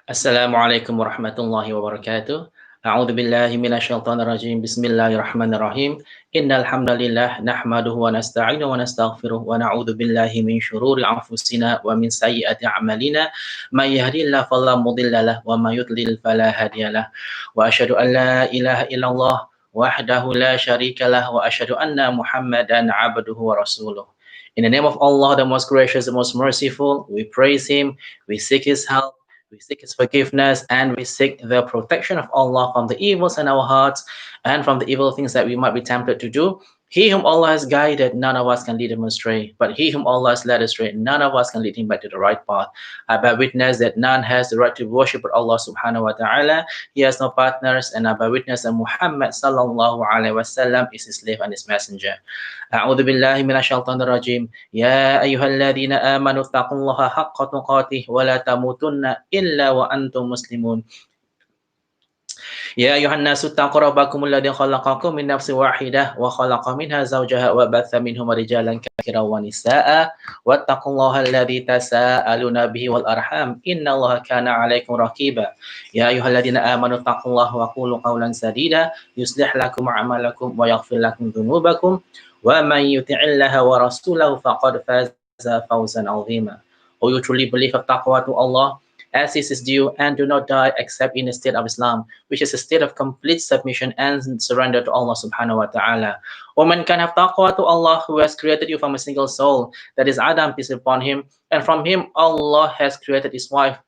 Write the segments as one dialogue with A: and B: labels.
A: Assalamualaikum warahmatullahi wabarakatuh. A'udzu billahi minasyaitonir rajim. Bismillahirrahmanirrahim. Innal hamdalillah nahmaduhu wa nasta'inuhu wa nastaghfiruh wa na'udzu billahi min syururi anfusina wa min sayyiati a'malina. May yahdihillahu fala mudhillalah wa may yudlil fala hadiyalah. Wa asyhadu an la ilaha illallah wahdahu la syarikalah wa asyhadu anna Muhammadan 'abduhu wa rasuluh. In the name of Allah, the most gracious, the most merciful, we praise Him, we seek His help, we seek His forgiveness, and we seek the protection of Allah from the evils in our hearts and from the evil things that we might be tempted to do. He whom Allah has guided, none of us can lead him astray. But he whom Allah has led astray, none of us can lead him back to the right path. I bear witness that none has the right to worship but Allah subhanahu wa ta'ala. He has no partners, and I bear witness that Muhammad sallallahu alaihi wasallam is his slave and his messenger. أعوذ بالله من الشيطان الرجيم يا أيها الذين آمنوا اتقوا الله حق تقاته ولا تموتن إلا وأنتم مسلمون يا أيها الناس اتقوا ربكم الذي خلقكم من نفس واحدة وخلق منها زوجها وبث منهما رجالا كثيرا ونساء واتقوا الله الذي تساءلون به والأرحام إن الله كان عليكم رقيبا يا أيها الذين آمنوا اتقوا الله وقولوا قولا سديدا يصلح لكم أعمالكم ويغفر لكم ذنوبكم ومن يطع الله ورسوله فقد فاز فوزا عظيما. O you truly believe of taqwa to Allah as is his due, and do not die except in the state of Islam, which is a state of complete submission and surrender to Allah subhanahu wa ta'ala. O man can have taqwa to Allah who has created you from a single soul, that is Adam, peace upon him, and from him Allah has created his wife.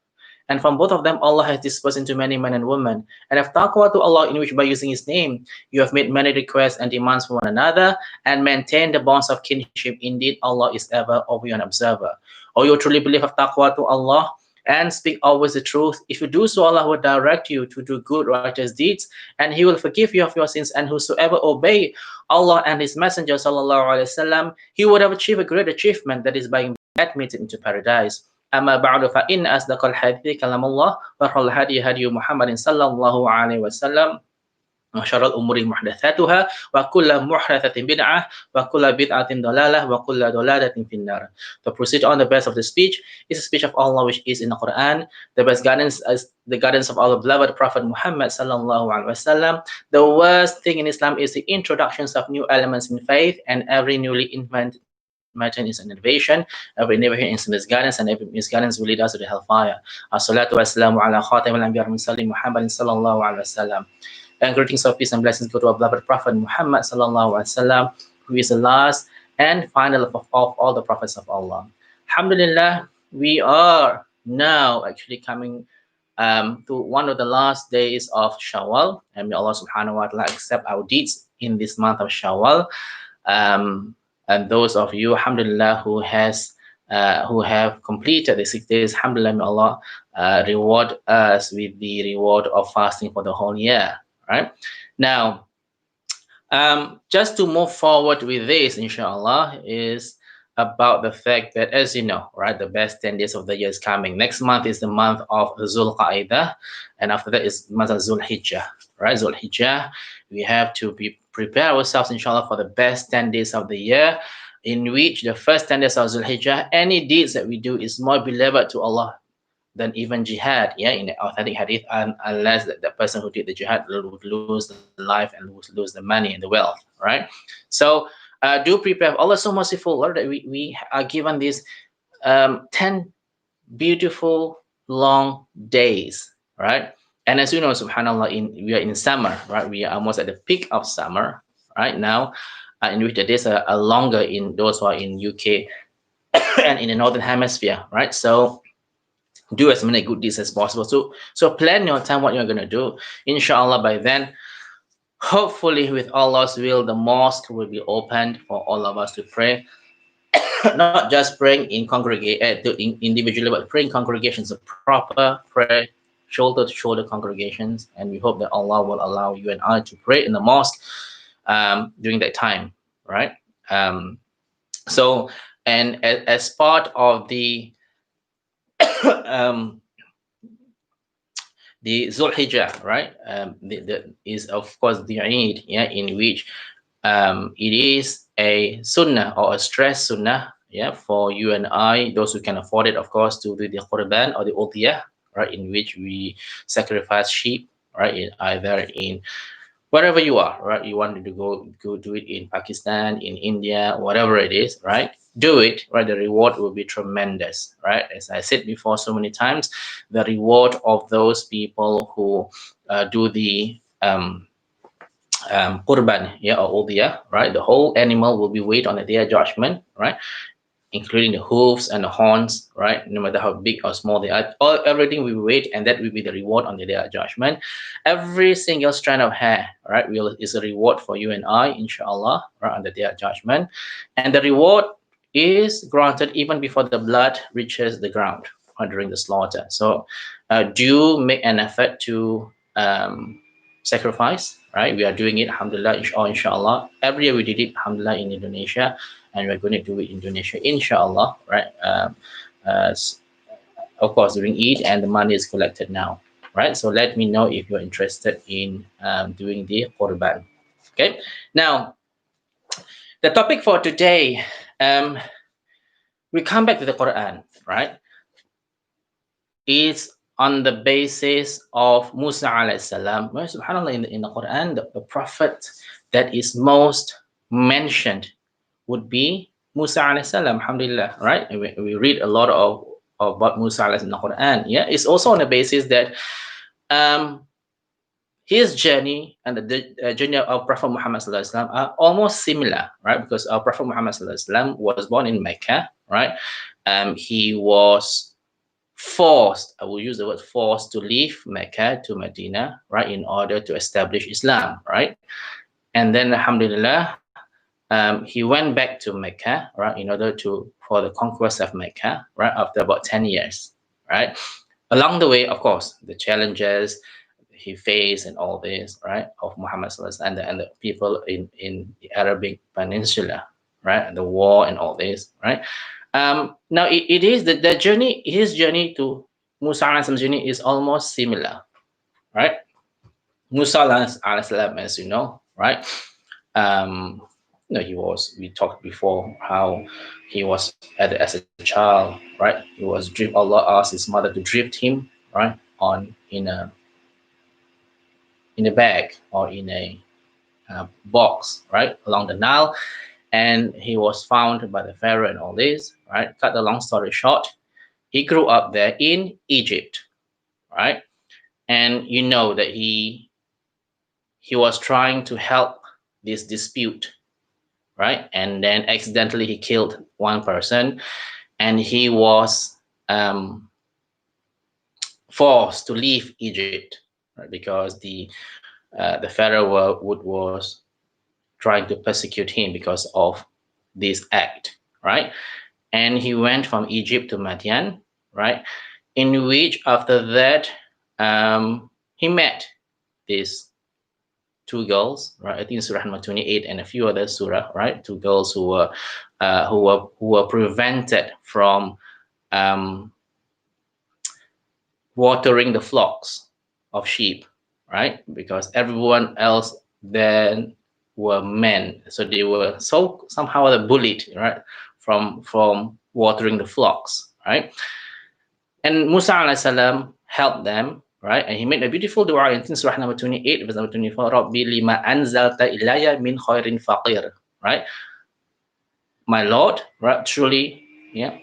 A: And from both of them, Allah has dispersed into many men and women. And have taqwa to Allah, in which by using His name, you have made many requests and demands for one another, and maintain the bonds of kinship. Indeed, Allah is ever over an observer. O you truly believe of taqwa to Allah, and speak always the truth. If you do so, Allah will direct you to do good, righteous deeds, and He will forgive you of your sins. And whosoever obey Allah and His Messenger, sallallahu alaihi wasallam, he would have achieved a great achievement, that is by admitted into paradise. أما بعد فإن أصدق الحديث كلام الله وخير الهدي هدي محمد صلى الله عليه وسلم وشر الأمور محدثاتها وكل محدثة بدعة وكل بدعة ضلالة وكل ضلالة في النار. To proceed on, the best of the speech is the speech of Allah which is in the Quran. The best guidance is the guidance of our beloved Prophet Muhammad sallallahu alaihi wasallam. The worst thing in Islam is the introductions of new elements in faith, and every newly invented matter is an innovation. Every innovation is misguidance, and every misguidance will lead us to the hellfire. As-salatu wassalamu ala khatamil anbiya wal mursalin Muhammadin sallallahu alaihi wasallam. And greetings of peace and blessings go to our beloved Prophet Muhammad sallallahu alaihi wasallam, who is the last and final of all the prophets of Allah. Alhamdulillah, we are now actually coming to one of the last days of Shawwal, and may Allah subhanahu wa ta'ala accept our deeds in this month of Shawwal. And those of you, alhamdulillah, who have completed the 6 days, alhamdulillah, may Allah reward us with the reward of fasting for the whole year. Right now, just to move forward with this, inshallah, is about the fact that, as you know, right, the best 10 days of the year is coming. Next month is the month of Zul Qa'idah, and after that is month of Zul Hijjah. Right, Zul Hijjah, we have to prepare ourselves, inshallah, for the best 10 days of the year, in which the first 10 days of Zul Hijjah, any deeds that we do is more beloved to Allah than even jihad, in the authentic hadith, unless the person who did the jihad would lose the life and lose the money and the wealth, right? So do prepare. Allah is so merciful, Lord, that we are given these 10 beautiful long days, right? And as you know, subhanallah, we are in summer, right? We are almost at the peak of summer right now, in which the days are longer in those who are in UK and in the northern hemisphere, right? So do as many good deeds as possible. So plan your time, what you're going to do. Inshallah, by then, hopefully with Allah's will, the mosque will be opened for all of us to pray. Not just praying in individually, but praying congregations, a proper prayer, shoulder to shoulder congregations. And we hope that Allah will allow you and I to pray in the mosque during that time, right? So, and as part of the the Zul Hijjah, right? Is of course the Eid, in which it is a sunnah or a stress sunnah, for you and I, those who can afford it, of course, to do the Qurban or the Udhiyah, right, in which we sacrifice sheep, right, either in wherever you are, right? You wanted to go do it in Pakistan, in India, whatever it is, right? Do it, right? The reward will be tremendous, right? As I said before so many times, the reward of those people who do the qurban, yeah, or udhiyah, right? The whole animal will be weighed on the day of judgment, right? Including the hooves and the horns, right? No matter how big or small they are, everything will be weighed, and that will be the reward on the day of judgment. Every single strand of hair, right, is a reward for you and I, inshallah, right, on the day of judgment. And the reward is granted even before the blood reaches the ground or during the slaughter. So do make an effort to sacrifice, right? We are doing it, alhamdulillah, inshallah. Every year we did it, alhamdulillah, in Indonesia, and we're going to do it in Indonesia, inshallah, right? Uh, of course, during Eid, and the money is collected now, right? So let me know if you're interested in doing the qurban. Okay, now the topic for today, we come back to the Quran, right? It's on the basis of Musa alayhi salam. Well, subhanAllah, in the Quran, the prophet that is most mentioned would be Musa alayhi salam, alhamdulillah, right? We read a lot of about Musa alayhi salam in the Quran. Yeah, it's also on the basis that his journey and the journey of Prophet Muhammad sallallahu alaihi wasallam are almost similar, right? Because our Prophet Muhammad sallallahu alaihi wasallam was born in Mecca, right? He was forced, I will use the word forced, to leave Mecca to Medina, right, in order to establish Islam, right? And then, alhamdulillah, he went back to Mecca, right, in order for the conquest of Mecca, right, after about 10 years, right? Along the way, of course, the challenges he faced and all this, right, of Muhammad and the people in the Arabic Peninsula, right, and the war and all this, right. Now it is the journey, his journey to Musa alayhi journey is almost similar, right? Musa alayhi, as you know, right? We talked before how he was as a child, right? He was drift. Allah asked his mother to drift him, right, in a bag or in a box, right, along the Nile, and he was found by the Pharaoh and all this, right? Cut the long story short, he grew up there in Egypt, right? And you know that he was trying to help this dispute, right? And then accidentally he killed one person, and he was forced to leave Egypt, right? Because the Pharaoh was trying to persecute him because of this act, right? And he went from Egypt to Madian, right? In which after that he met these two girls, right? I think Surah number 28 and a few other surah, right? Two girls who were prevented from watering the flocks of sheep, right? Because everyone else then were men, so they were somehow bullied, right, from watering the flocks, right? And Musa alayhi salam helped them, right? And he made a beautiful dua in Surah number 28, verse number 24. Rabbi lima anzalta ilayya min khairin faqir, right? My Lord, right? Truly, yeah.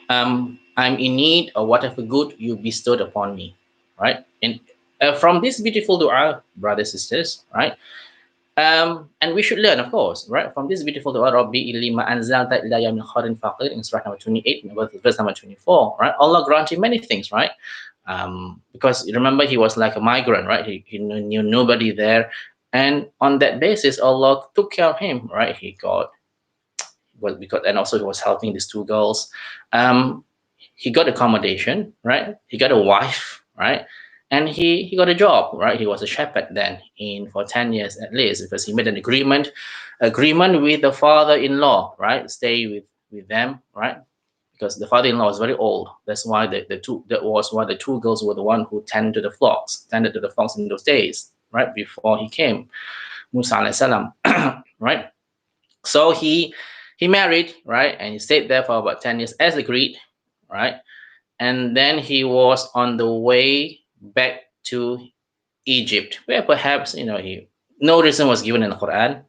A: I'm in need of whatever good you bestowed upon me, right? And from this beautiful dua, brothers and sisters, right? And we should learn, of course, right, from this beautiful dua, Rabbi lima anzalta ilayya min khairin faqir, in Surah number 28, verse number 24, right? Allah granted many things, right? Because remember, he was like a migrant, right? He knew nobody there, and on that basis, Allah took care of him, right? And also he was helping these two girls. He got accommodation, right? He got a wife, right? And he got a job, right? He was a shepherd then for 10 years at least, because he made an agreement with the father-in-law, right? Stay with them, right? Because the father-in-law was very old. That's why the two girls were the one who tended to the flocks in those days, right? Before he came, Musa alayhi salam, right? So he married, right? And he stayed there for about 10 years as agreed, right? and then he was on the way back to Egypt, where perhaps no reason was given in the Quran.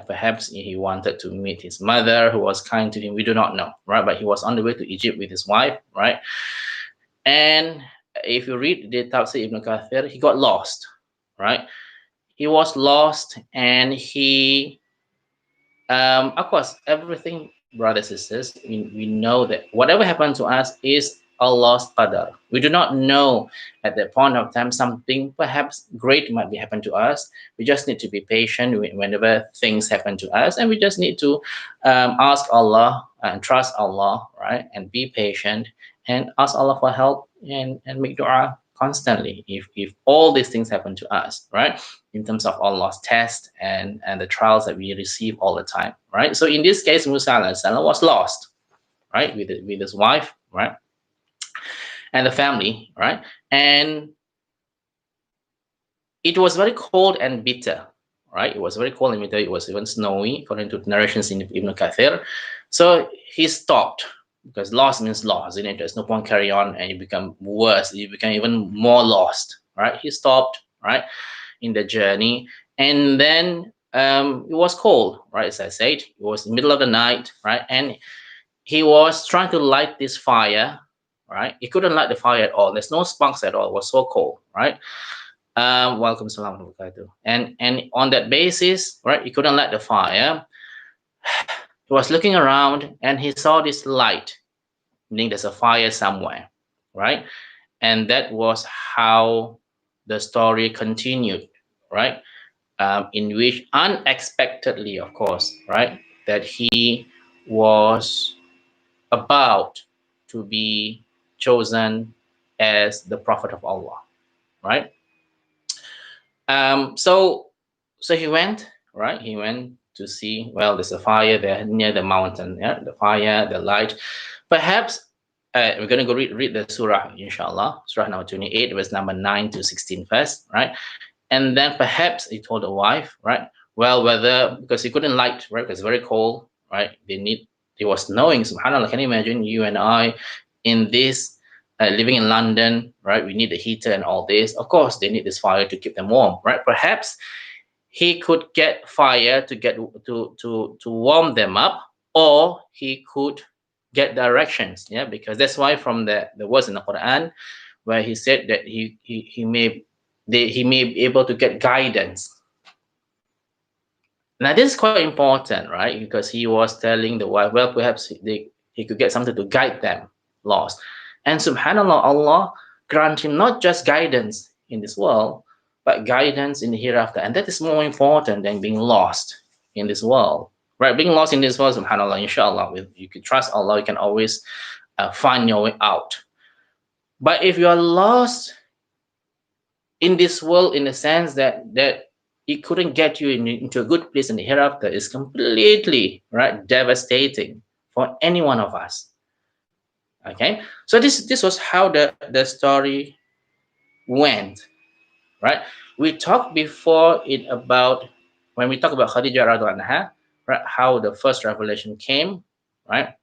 A: Perhaps he wanted to meet his mother, who was kind to him. We do not know, right? But he was on the way to Egypt with his wife, right? And if you read the Tafsir Ibn Kathir, he got lost, right? He was lost, and of course, everything, brothers and sisters, we know that whatever happened to us is Allah's qadar. We do not know at that point of time something perhaps great might be happen to us. We just need to be patient whenever things happen to us, and we just need to ask Allah and trust Allah, right? And be patient and ask Allah for help, and make dua constantly if all these things happen to us, right? In terms of Allah's test and the trials that we receive all the time, right? So in this case, Musa alayhi salam was lost, right, with his wife, right, and the family, right, and it was very cold and bitter, right? It was very cold and bitter. It was even snowy, according to the narrations in Ibn Kathir. So he stopped, because lost means lost, isn't it? There's no point carry on, and you become worse. You become even more lost, right? He stopped, right, in the journey, and then it was cold, right? As I said, it was the middle of the night, right, and he was trying to light this fire, right? He couldn't light the fire at all. There's no sparks at all. It was so cold, right? Welcome, salam wa barakatuh. And on that basis, right, he couldn't light the fire. He was looking around, and he saw this light, meaning there's a fire somewhere, right? And that was how the story continued, right? In which unexpectedly, of course, right, that he was about to be chosen as the prophet of Allah, right? So he went, right? He went to see. Well, there's a fire there near the mountain. Yeah, the fire, the light. Perhaps we're gonna go read the surah, inshallah. Surah number 28, verse number 9 to 16 first, right? And then perhaps he told the wife, right? Well, whether, because he couldn't light, right? Because it's very cold, right? He was knowing, subhanAllah, can you imagine you and I in this, living in London, right? We need the heater and all this. Of course, they need this fire to keep them warm, right? Perhaps he could get fire to get to warm them up, or he could get directions, yeah, because that's why from the words in the Quran where he said that he may be able to get guidance. Now this is quite important, right? Because he was telling the wife, well, perhaps he could get something to guide them lost. And subhanAllah, Allah grant him not just guidance in this world, but guidance in the hereafter. And that is more important than being lost in this world, right? Being lost in this world, subhanAllah, inshallah, you can trust Allah, you can always find your way out. But if you are lost in this world, in the sense that it couldn't get you into a good place in the hereafter, is completely, right, devastating for any one of us. Okay, so this was how the story went, right? We talked before it about, when we talk about Khadijah radhiallahu anha, right, how the first revelation came, right?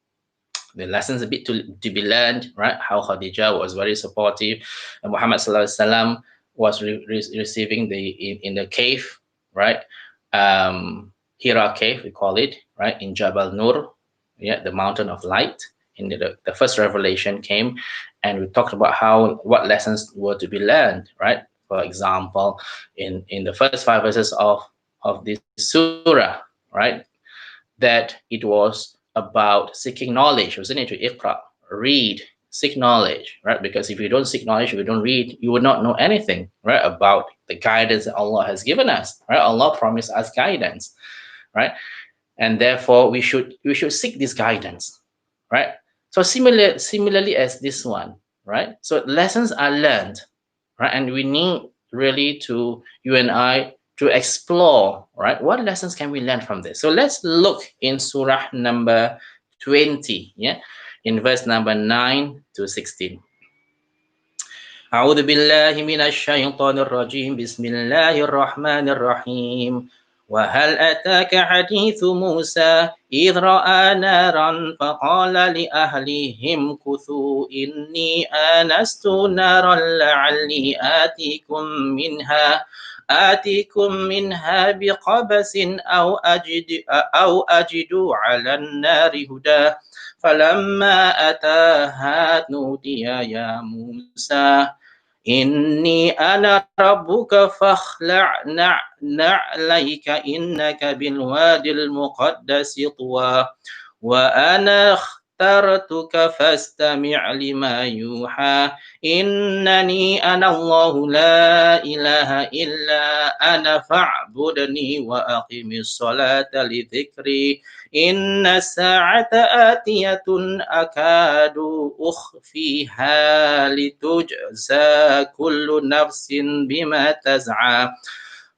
A: The lessons a bit to be learned, right? How Khadijah was very supportive, and Muhammad sallallahu alaihi wasallam was receiving in the cave, right? Hira cave, we call it, right, in Jabal Nur, yeah, the mountain of light. In the first revelation came, and we talked about what lessons were to be learned, right? For example, in the first 5 verses of this surah, right, that it was about seeking knowledge, wasn't it? To iqra, read, seek knowledge, right? Because if you don't seek knowledge, if you don't read, you would not know anything, right, about the guidance that Allah has given us, right? Allah promised us guidance, right? And therefore we should seek this guidance, right? So similarly as this one, right? So lessons are learned, right? And we need really to, you and I, to explore, right? What lessons can we learn from this? So let's look in surah number 20, yeah, in verse number 9 to 16. أعوذ بالله من الشيطان الرجيم بسم الله الرحمن الرحيم وهل أتاك حديث موسى إذ رأى نارا فقال لأهلهم كثوا إني آنست نارا لعلي آتيكم منها بقبس أو أجد على النار هدى فلما أتاها نودي يا موسى إني أنا ربك فاخلع نعليك إنك بالوادي المقدس طوى وأنا اخترتك فاستمع لما يوحى إنني أنا الله لا إله إلا أنا فاعبدني وأقم الصلاة لذكري إن الساعة آتية أكاد أخفيها لتجزى كل نفس بما تسعى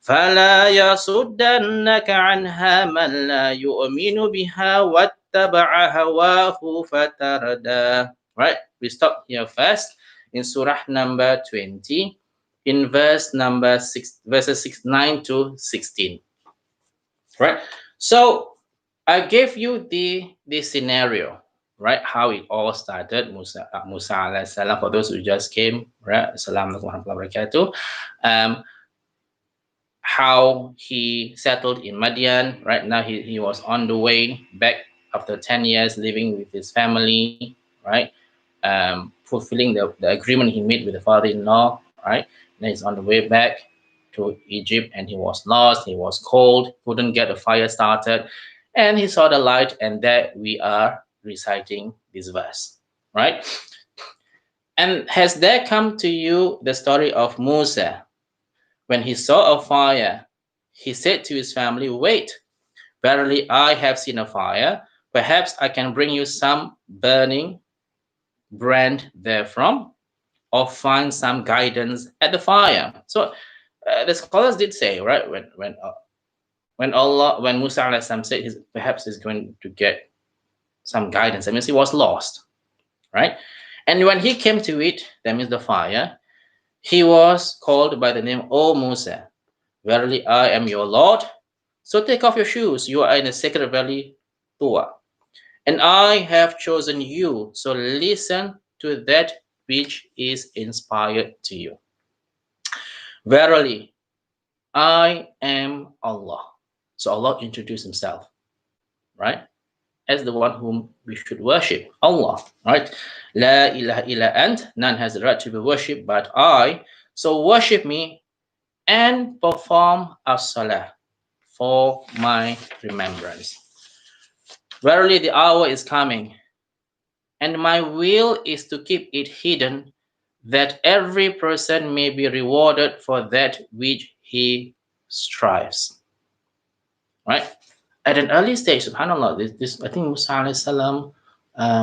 A: فلا يصدنك عنها من لا يؤمن بها واتبع هواه فتردى. Right, we stop here first in Surah number 20 in verses 9 to 16. Right, so I gave you the scenario, right? How it all started. Musa alayhi salam. For those who just came, right? Assalamualaikum warahmatullahi wabarakatuh. How he settled in Madian. Right now, he was on the way back after 10 years living with his family. Right, fulfilling the agreement he made with the father-in-law. Right, and he's on the way back to Egypt, and he was lost. He was cold. Couldn't get a fire started. And he saw the light, and there we are reciting this verse, right? And has there come to you the story of Musa? When he saw a fire, he said to his family, wait, verily I have seen a fire. Perhaps I can bring you some burning brand therefrom, or find some guidance at the fire. So the scholars did say, right, when Musa alayhi salam said perhaps he's going to get some guidance, that means he was lost, right? And when he came to it, that means the fire, he was called by the name, O Musa, verily I am your Lord. So take off your shoes, you are in the sacred valley Tua, and I have chosen you, so listen to that which is inspired to you. Verily, I am Allah. So Allah introduced himself, right, as the one whom we should worship, Allah, right? La ilaha illa ant, none has the right to be worshipped but I. So worship me and perform as-salah for my remembrance. Verily the hour is coming, and my will is to keep it hidden, that every person may be rewarded for that which he strives. Right? At an early stage, subhanAllah, this I think Musa alayhi salam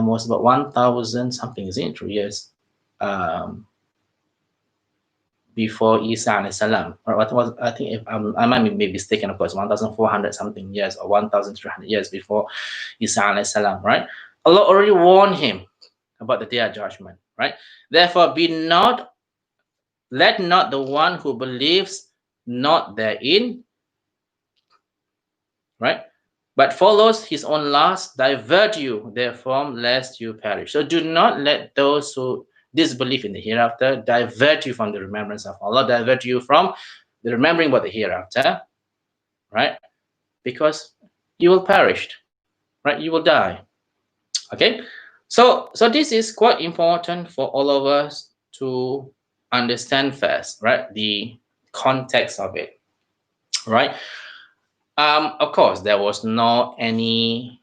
A: was about 1,000 something, isn't it, 3 years before Isa alayhi salam. Or what was, I think, if I might be mistaken, of course, 1,400 something years or 1,300 years before Isa alayhi salam, right? Allah already warned him about the day of judgment, right? Therefore, let not the one who believes not therein, right, but follows his own lust, divert you therefrom, lest you perish. So do not let those who disbelieve in the hereafter divert you from the remembrance of Allah, divert you from the remembering about the hereafter, right? Because you will perish, right? You will die. Okay, so this is quite important for all of us to understand first, right? The context of it, right? Of course, there was no any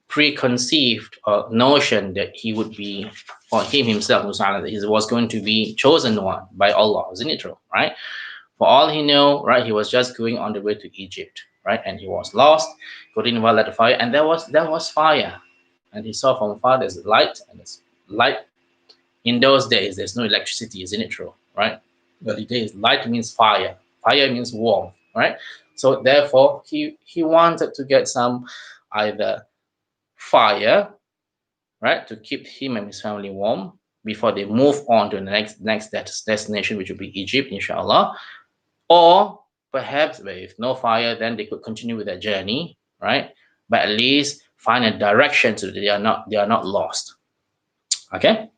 A: preconceived notion that he would be, or him himself, Musa, that he was going to be chosen one by Allah, isn't it true, right? For all he knew, right, he was just going on the way to Egypt, right, and he was lost, couldn't well at the fire, and there was fire, and he saw from far there's light, and there's light. In those days, there's no electricity, isn't it true, right? Early days, light means fire, fire means warmth, right? So therefore, he wanted to get some either fire, right, to keep him and his family warm before they move on to the next destination, which will be Egypt, inshallah, or perhaps with no fire, then they could continue with their journey, right? But at least find a direction so that they are not lost. Okay.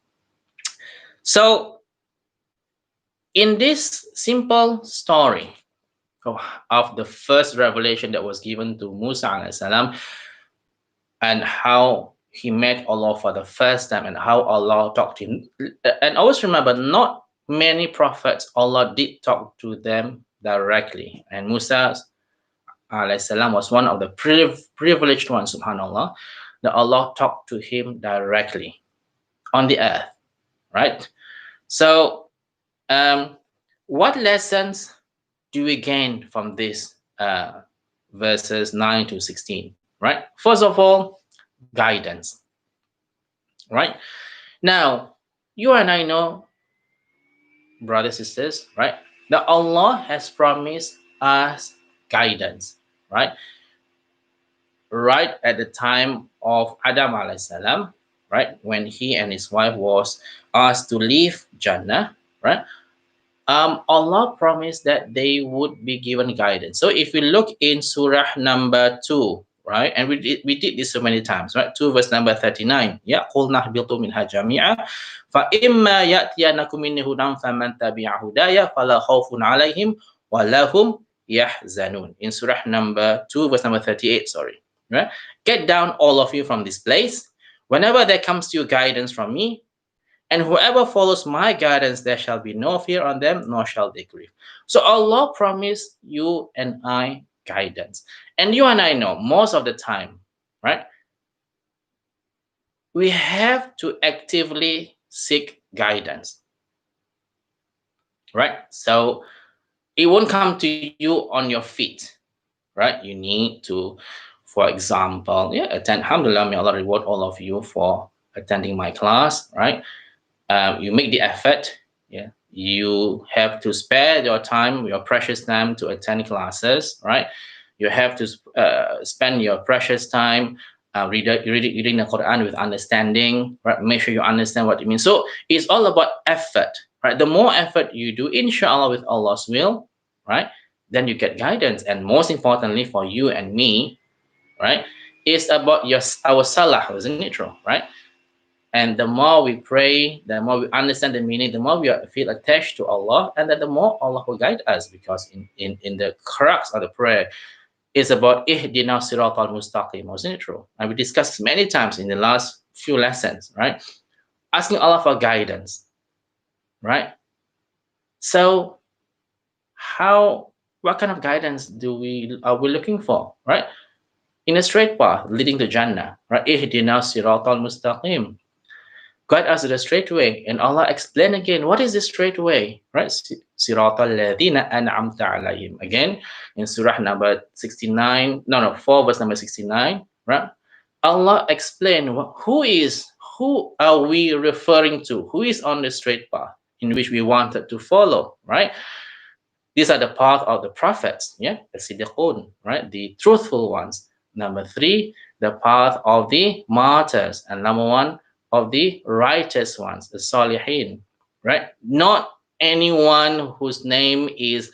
A: So in this simple story of the first revelation that was given to Musa alayhi salam, and how he met Allah for the first time and how Allah talked to him. And always remember, not many prophets Allah did talk to them directly. And Musa alayhi salam was one of the privileged ones, subhanAllah, that Allah talked to him directly on the earth, right? So, what lessons do we gain from this verses 9 to 16, right? First of all, guidance, right? Now, you and I know, brothers and sisters, right, that Allah has promised us guidance, right? Right at the time of Adam alayhi salam, right, when he and his wife was asked to leave Jannah, right? Allah promised that they would be given guidance. So if we look in Surah number 2, right, and we did this so many times, right? 2 verse number 39. Ya qulna ihbitu minha jami'a fa imma ya'tiyanakum minni hudan faman tabi'a hudaya fala khaufun 'alaihim wa lahum yahzanun. In Surah number 2 verse number 38, sorry. Right? Get down all of you from this place. Whenever there comes to you guidance from me, and whoever follows my guidance, there shall be no fear on them, nor shall they grieve. So Allah promised you and I guidance. And you and I know most of the time, right? We have to actively seek guidance, right? So it won't come to you on your feet, right? You need to, for example, attend. Alhamdulillah, may Allah reward all of you for attending my class, right? You make the effort. You have to spare your time, your precious time, to attend classes, right? You have to spend your precious time reading the Quran with understanding, right? Make sure you understand what it means. So it's all about effort, right? The more effort you do, inshallah, with Allah's will, right, then you get guidance. And most importantly for you and me, right, it's about our salah, isn't it true, right? And the more we pray, the more we understand the meaning, the more we feel attached to Allah, and then the more Allah will guide us. Because in the crux of the prayer is about ihdina siratal mustaqim, wasn't it true? And we discussed many times in the last few lessons, right? Asking Allah for guidance, right? So what kind of guidance are we looking for, right? In a straight path leading to Jannah, right? Ihdina siratal mustaqim. Guide us to the straight way. And Allah explained again, what is the straight way? Right? Siratal ladina an'amta alayhim. Again, in Surah number 4 verse number 69, right? Allah explained who are we referring to? Who is on the straight path in which we wanted to follow, right? These are the path of the prophets, the Siddiqun, right? The truthful ones. Number 3, the path of the martyrs. And number 1, of the righteous ones, the Salihin, right? Not anyone whose name is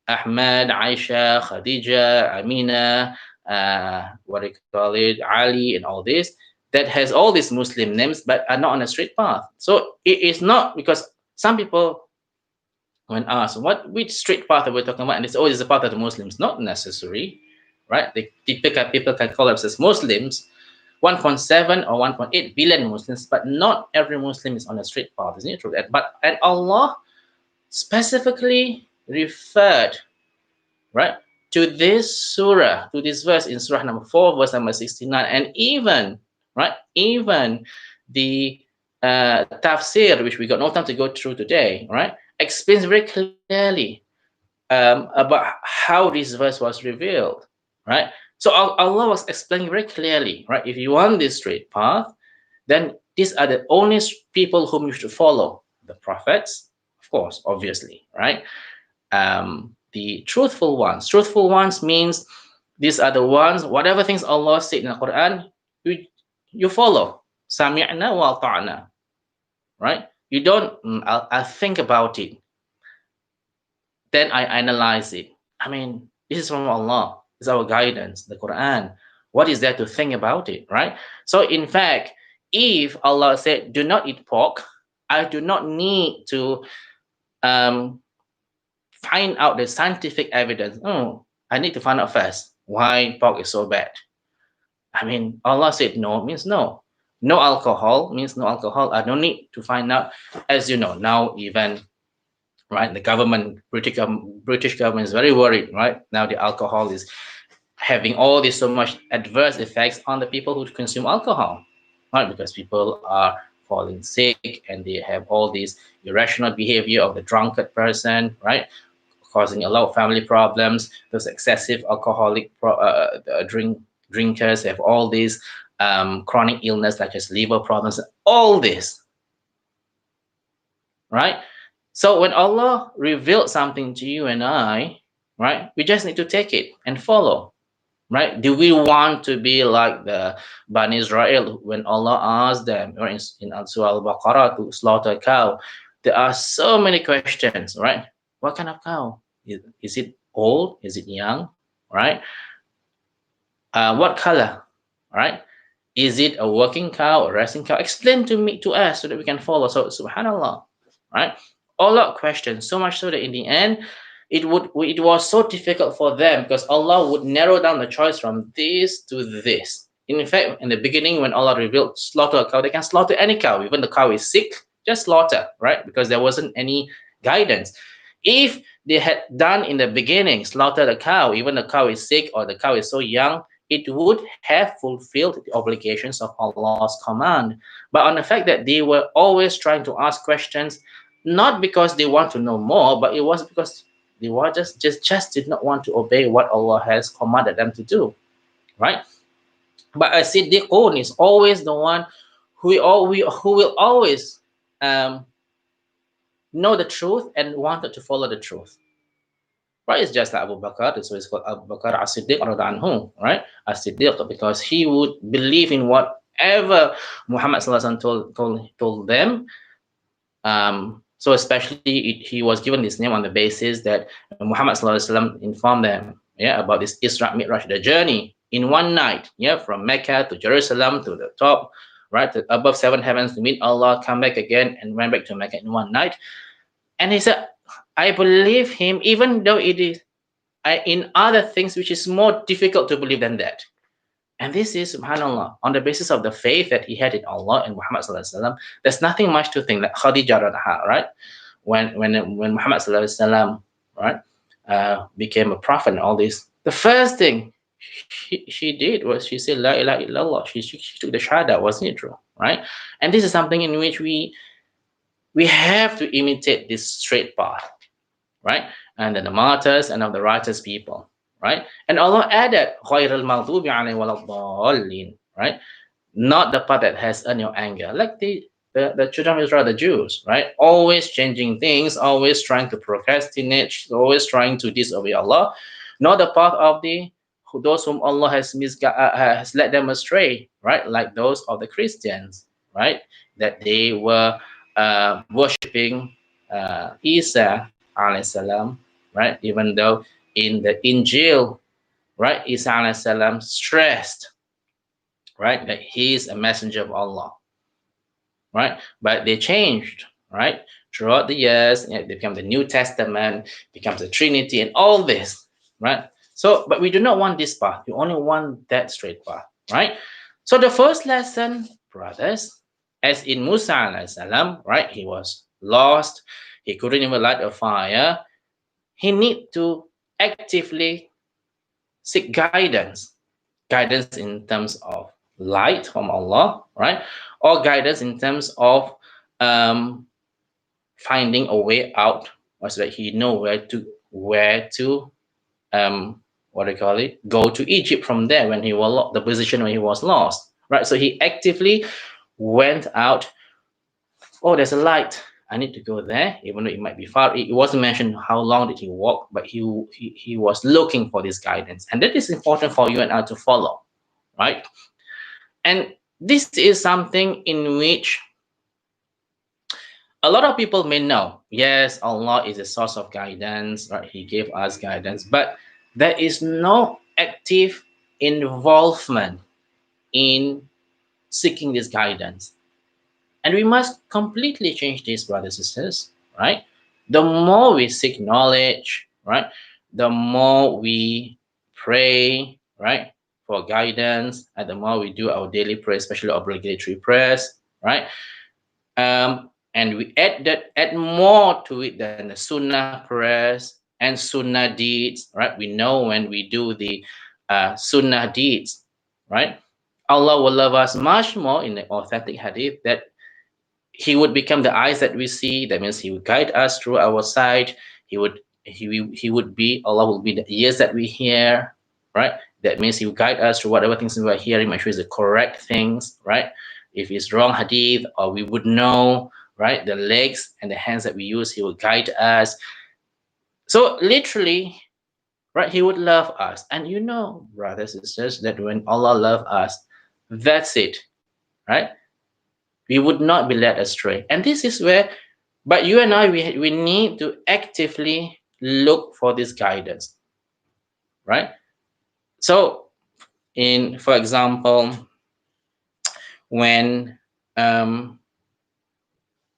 A: Ahmad, Aisha, Khadija, Amina, Ali, and all this, that has all these Muslim names but are not on a straight path. So it is not, because some people, when asked which straight path are we talking about, and it's always the path of the Muslims. Not necessary, right? People can call themselves Muslims, 1.7 or 1.8 billion Muslims, but not every Muslim is on a straight path, isn't it true? And Allah specifically referred, right, to this surah, to this verse in Surah number 4, verse number 69, and even the tafsir, which we got no time to go through today, right, explains very clearly about how this verse was revealed, right? So Allah was explaining very clearly, right? If you want this straight path, then these are the only people whom you should follow. The prophets, of course, obviously, right? The truthful ones. Truthful ones means these are the ones, whatever things Allah said in the Quran, you follow. Sami'na wa ta'na, right? You don't, I'll think about it. Then I analyze it. I mean, this is from Allah. It's our guidance, the Quran. What is there to think about it, right? So, in fact, if Allah said, "Do not eat pork," I do not need to um, find out the scientific evidence. Oh, I need to find out first why pork is so bad. I mean, Allah said no means no. No alcohol means no alcohol. I don't need to find out. As you know, now even right, the government, British government is very worried. Right now, the alcohol is having all this so much adverse effects on the people who consume alcohol, right? Because people are falling sick and they have all these irrational behavior of the drunkard person, right? Causing a lot of family problems. Those excessive alcoholic drinkers have all these chronic illness such as liver problems. All this, right? So when Allah revealed something to you and I, right, we just need to take it and follow. Right? Do we want to be like the Bani Israel when Allah asked them, or in Surah Al-Baqarah, to slaughter a cow? There are so many questions, right? What kind of cow? Is it old? Is it young? Right? What color? Right? Is it a working cow, a resting cow? Explain to us so that we can follow. So subhanallah, right? All lot questions, so much so that in the end, it was so difficult for them because Allah would narrow down the choice from this to this. In fact, in the beginning, when Allah revealed slaughter a cow, they can slaughter any cow, even the cow is sick, just slaughter, right? Because there wasn't any guidance. If they had done in the beginning, slaughter the cow, even the cow is sick or the cow is so young, it would have fulfilled the obligations of Allah's command. But on the fact that they were always trying to ask questions, not because they want to know more, but it was because they were just did not want to obey what Allah has commanded them to do, right? But a Siddiqun is always the one who will always um, know the truth and wanted to follow the truth. Right, it's just like Abu Bakr, so it's called Abu Bakr as-Siddiq anhu, right? As-Siddiq, because he would believe in whatever Muhammad sallallahu alaihi wasallam told them. So especially he was given this name on the basis that Muhammad sallallahu alaihi wasallam informed them, yeah, about this Isra Mi'raj, the journey in one night, yeah, from Mecca to Jerusalem to the top, right, to above seven heavens to meet Allah, come back again, and went back to Mecca in one night. And he said, I believe him, even though it is in other things which is more difficult to believe than that. And this is, subhanAllah, on the basis of the faith that he had in Allah and Muhammad sallallahu alaihi wasallam. There's nothing much to think. Like Khadijah radha, right? When Muhammad sallallahu alaihi wasallam, right, became a prophet and all this, the first thing she did was she said, La ilaha illallah. She took the shahada, wasn't it true? Right? And this is something in which we have to imitate this straight path, right? And then the martyrs and of the righteous people, right? And Allah added, Ghairil maghdubi alayhim waladdallin, right? Not the part that has earned your anger, like the children of Israel, the Jews, right? Always changing things, always trying to procrastinate, always trying to disobey Allah. Not the part of those whom Allah has led them astray, right? Like those of the Christians, right? That they were worshipping Isa alayhi salam, right? Even though in the Injil, right, Isa alayhi salam stressed, right, that he is a messenger of Allah, right? But they changed, right? Throughout the years, they become the New Testament, becomes the Trinity, and all this, right? So, but we do not want this path. We only want that straight path, right? So the first lesson, brothers, as in Musa alayhi salam, right? He was lost. He couldn't even light a fire. He need to actively seek guidance in terms of light from Allah, right? Or guidance in terms of finding a way out, or so that he know where to what do you call it? Go to Egypt from there when he was the position when he was lost, right? So he actively went out. Oh, there's a light. I need to go there, even though it might be far. It wasn't mentioned how long did he walk, but he was looking for this guidance, and that is important for you and I to follow, right? And this is something in which A lot of people may know, yes, Allah is a source of guidance, right? He gave us guidance, but there is no active involvement in seeking this guidance. And we must completely change this, brothers and sisters, right? The more we seek knowledge, right? The more we pray, right? For guidance, and the more we do our daily prayers, especially obligatory prayers, right? And we add more to it than the sunnah prayers and sunnah deeds, right? We know when we do the sunnah deeds, right? Allah will love us much more in the authentic hadith that he would become the eyes that we see. That means he would guide us through our sight. He would be, Allah will be the ears that we hear, right? That means he will guide us through whatever things we are hearing, make sure it's the correct things, right? If it's wrong hadith, or we would know, right? The legs and the hands that we use, he will guide us. So literally, right? He would love us. And you know, brothers and sisters, that when Allah loves us, that's it, right? We would not be led astray. And this is where, but you and I, we need to actively look for this guidance, right? So, for example, when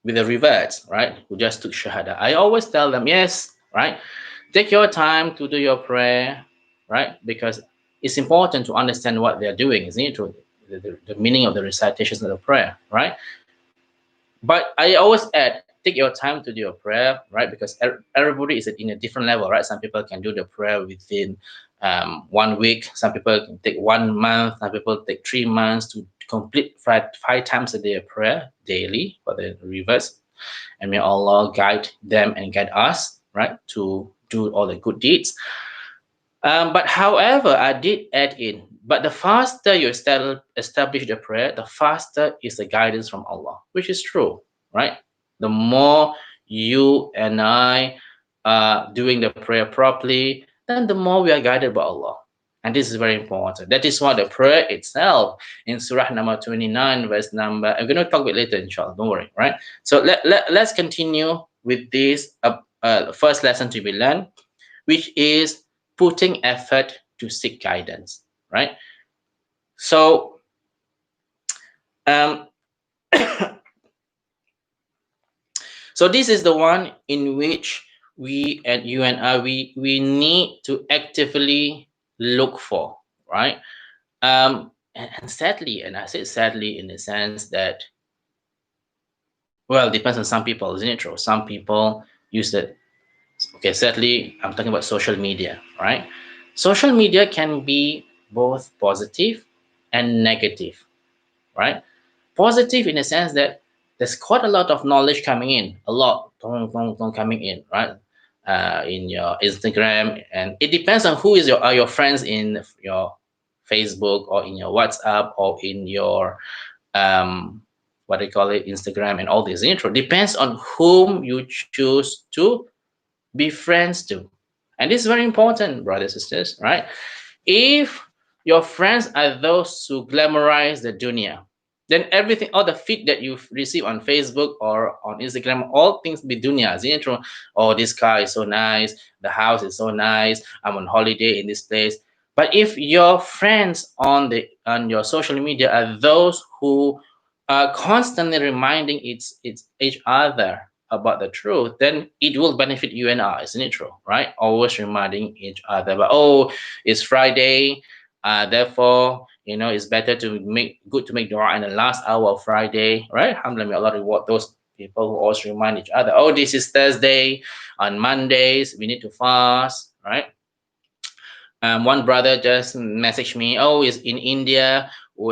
A: with the reverts, right, who just took shahada, I always tell them, yes, right, take your time to do your prayer, right, because it's important to understand what they're doing, isn't it? The meaning of the recitations of the prayer, right? But I always add, take your time to do your prayer, right? Because everybody is in a different level, right? Some people can do the prayer within 1 week. Some people can take 1 month. Some people take 3 months to complete five times a day of prayer daily for the reverse. And may Allah guide them and guide us, right, to do all the good deeds. But however, I did add in, but the faster you establish the prayer, the faster is the guidance from Allah, which is true, right? The more you and I are doing the prayer properly, then the more we are guided by Allah. And this is very important. That is why the prayer itself in Surah number 29, verse number, I'm going to talk about it later, inshallah, don't worry, right? So let's continue with this first lesson to be learned, which is putting effort to seek guidance, right? So, um, so this is the one in which we and you and I we need to actively look for, right? And sadly, and I say sadly in the sense that, well, it depends on some people, isn't it true? Some people use it. Okay, sadly, I'm talking about social media, right? Social media can be both positive and negative, right? Positive in the sense that there's quite a lot of knowledge coming in, a lot coming in, right? In your Instagram, and it depends on who is are your friends in your Facebook or in your WhatsApp or in your what they call it, Instagram, and all this intro. Depends on whom you choose to be friends to. And this is very important, brothers and sisters, right? If your friends are those who glamorize the dunya, then everything, all the feed that you receive on Facebook or on Instagram, all things be dunya, isn't it true? Oh, this car is so nice, the house is so nice, I'm on holiday in this place. But if your friends on your social media are those who are constantly reminding each other about the truth, then it will benefit you and I, isn't it true? Right? Always reminding each other, but oh, it's Friday, therefore, it's better to make dua in the last hour of Friday, right? Alhamdulillah, may Allah reward those people who always remind each other, oh, this is Thursday, on Mondays we need to fast, right? One brother just messaged me, oh, is in India,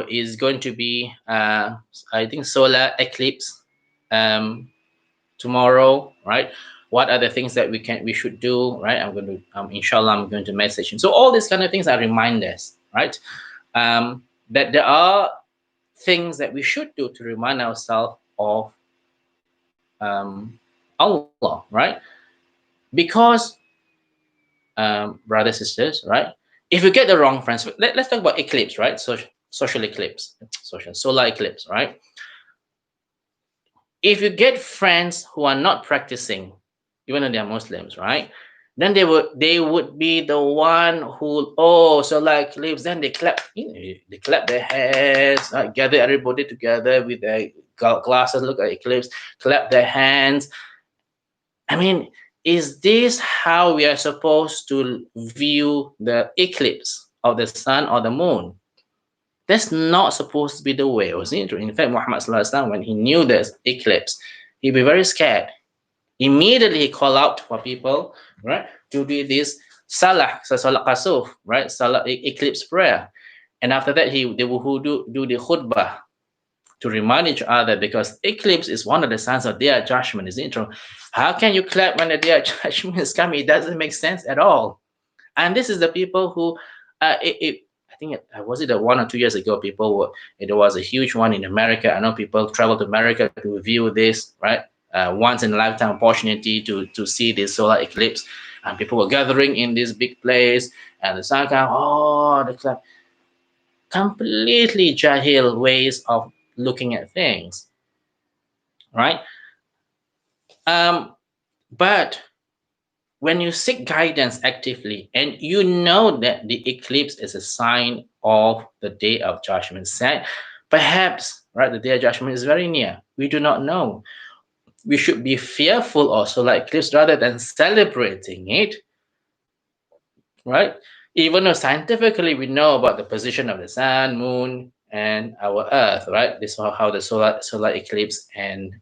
A: is going to be I think solar eclipse tomorrow, right? What are the things that we should do, right? I'm going to inshallah, I'm going to message him. So all these kind of things are reminders, right? That there are things that we should do to remind ourselves of Allah, right? Because brothers, sisters, right? If you get the wrong friends, let's talk about eclipse, right? So social eclipse, social solar eclipse, right? if you get friends who are not practicing, even though they are Muslims, right? Then they would be the one who, oh, so like eclipse, then they clap, they clap their hands, gather everybody together with their glasses, look at eclipse, clap their hands. I mean, is this how we are supposed to view the eclipse of the sun or the moon? That's not supposed to be the way, was it? In fact, Muhammad Sallallahu Alaihi Wasallam, when he knew there's eclipse, he'd be very scared. Immediately he called out for people, right, to do this salah, salat kasuf, right, salah eclipse prayer. And after that, they will do the khutbah to remind each other, because eclipse is one of the signs of their judgment, isn't it true? How can you clap when the day of judgment is coming? It doesn't make sense at all. And this is the people who, I think was it 1 or 2 years ago, it was a huge one in America. I know people travel to America to view this, right? Once in a lifetime opportunity to see this solar eclipse, and people were gathering in this big place, and the sun came, oh, the clap. Completely jahil ways of looking at things, right? But when you seek guidance actively, and you know that the eclipse is a sign of the day of judgment, perhaps, right, the day of judgment is very near. We do not know. We should be fearful also, like eclipse, rather than celebrating it, right? Even though scientifically we know about the position of the sun, moon, and our Earth, right? This is how the solar eclipse and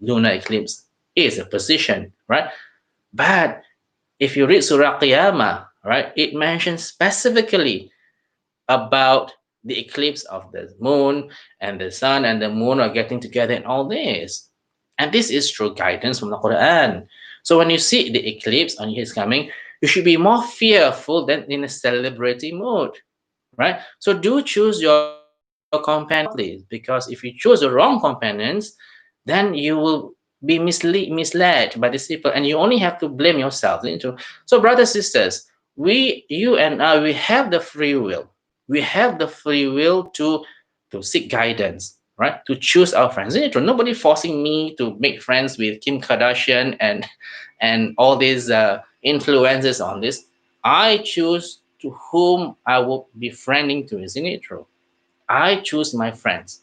A: lunar eclipse is a position, right? But if you read Surah Qiyamah, right, it mentions specifically about the eclipse of the moon, and the sun and the moon are getting together and all this. And this is true guidance from the Quran. So when you see the eclipse on his coming, you should be more fearful than in a celebrating mood, right? So do choose your companions wisely, because if you choose the wrong companions, then you will be misled by these people, and you only have to blame yourself. So, brothers, sisters, you and I, we have the free will. We have the free will to seek guidance, right? To choose our friends. Nobody forcing me to make friends with Kim Kardashian and all these influences on this. I choose to whom I will be friending to, isn't it true? I choose my friends,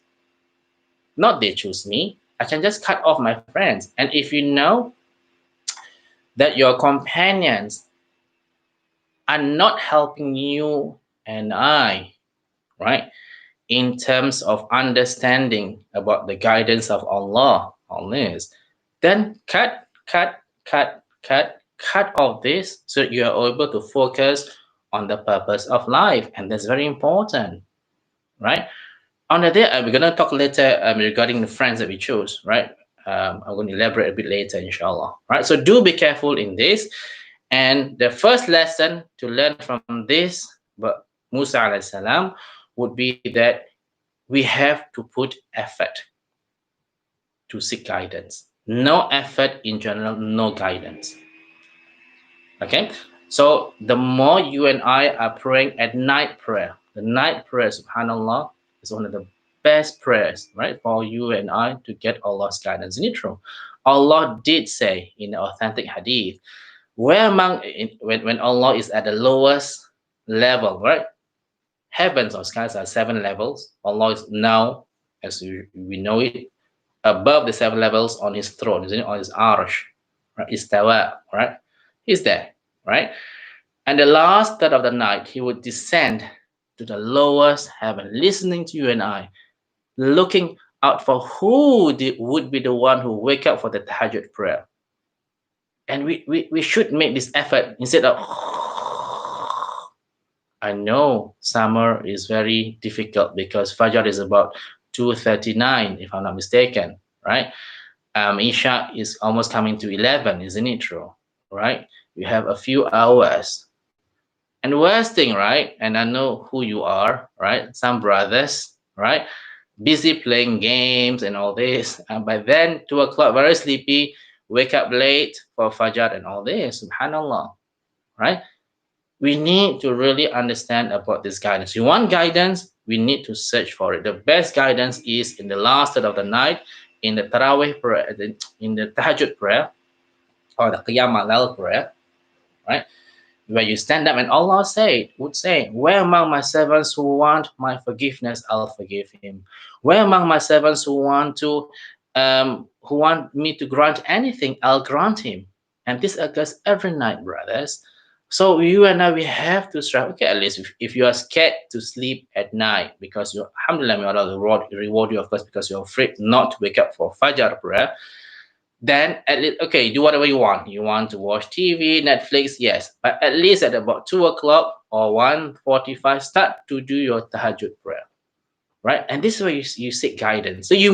A: not they choose me. I can just cut off my friends. And if you know that your companions are not helping you and I, right, in terms of understanding about the guidance of Allah on this, then cut off this, so you are able to focus on the purpose of life. And that's very important, right? On the day, we're going to talk later regarding the friends that we choose, right? I'm going to elaborate a bit later, inshallah. Right? So do be careful in this. And the first lesson to learn from this, but Musa alayhi salam, would be that we have to put effort to seek guidance. No effort in general, no guidance. Okay? So the more you and I are praying at night prayer, the night prayer, subhanallah, is one of the best prayers, right, for you and I to get Allah's guidance. Isn't it true? Allah did say in the authentic hadith, when Allah is at the lowest level, right? Heavens or skies are 7 levels. Allah is now, as we know it, above the 7 levels on his throne, isn't it? On his arsh, right? Istawa, right? He's there, right? And the last third of the night, he would descend to the lowest heaven, listening to you and I, looking out for who would be the one who wake up for the tahajjud prayer. And we should make this effort instead of, I know summer is very difficult because Fajr is about 2:39, if I'm not mistaken, right? Isha is almost coming to 11, isn't it true? Right? You have a few hours. And the worst thing, right? And I know who you are, right? Some brothers, right? Busy playing games and all this. And by then, 2 o'clock, very sleepy, wake up late for Fajr and all this. Subhanallah, right? We need to really understand about this guidance. You want guidance, we need to search for it. The best guidance is in the last third of the night, in the Tarawih prayer, in the Tahajjud prayer, or the Qiyam al prayer, right? Where you stand up and Allah would say, where among my servants who want my forgiveness, I'll forgive him. Where among my servants who want me to grant anything, I'll grant him. And this occurs every night, brothers. So you and I, we have to strive. Okay, at least if you are scared to sleep at night because you, alhamdulillah, may Allah reward you, of course, because you're afraid not to wake up for Fajr prayer, then at least, okay, do whatever you want. You want to watch TV, Netflix, yes. But at least at about 2 o'clock or 1:45, start to do your tahajjud prayer, right? And this is where you seek guidance. So you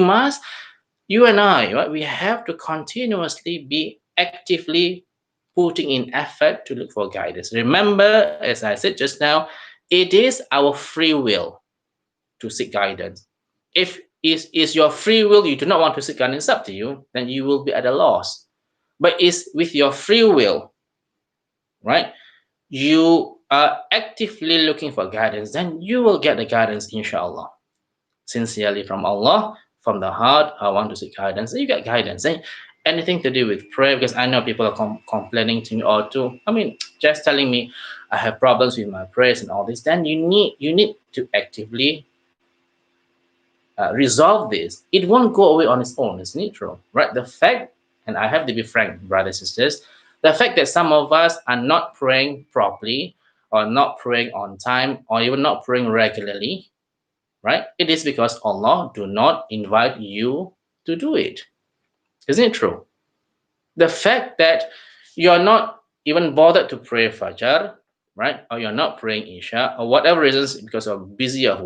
A: and I, right, we have to continuously be actively putting in effort to look for guidance. Remember, as I said just now, it is our free will to seek guidance. If is your free will, you do not want to seek guidance, up to you, then you will be at a loss. But is with your free will, right, you are actively looking for guidance, then you will get the guidance, inshallah. Sincerely from Allah, from the heart, I want to seek guidance. And you get guidance. And anything to do with prayer, because I know people are complaining to me or just telling me I have problems with my prayers and all this, then you need to actively resolve this. It won't go away on its own. It's neutral, right? The fact, and I have to be frank, brothers and sisters, the fact that some of us are not praying properly, or not praying on time, or even not praying regularly, right? It is because Allah do not invite you to do it. Isn't it true? The fact that you're not even bothered to pray Fajr, right? Or you're not praying Isha, or whatever reasons, because you're busy in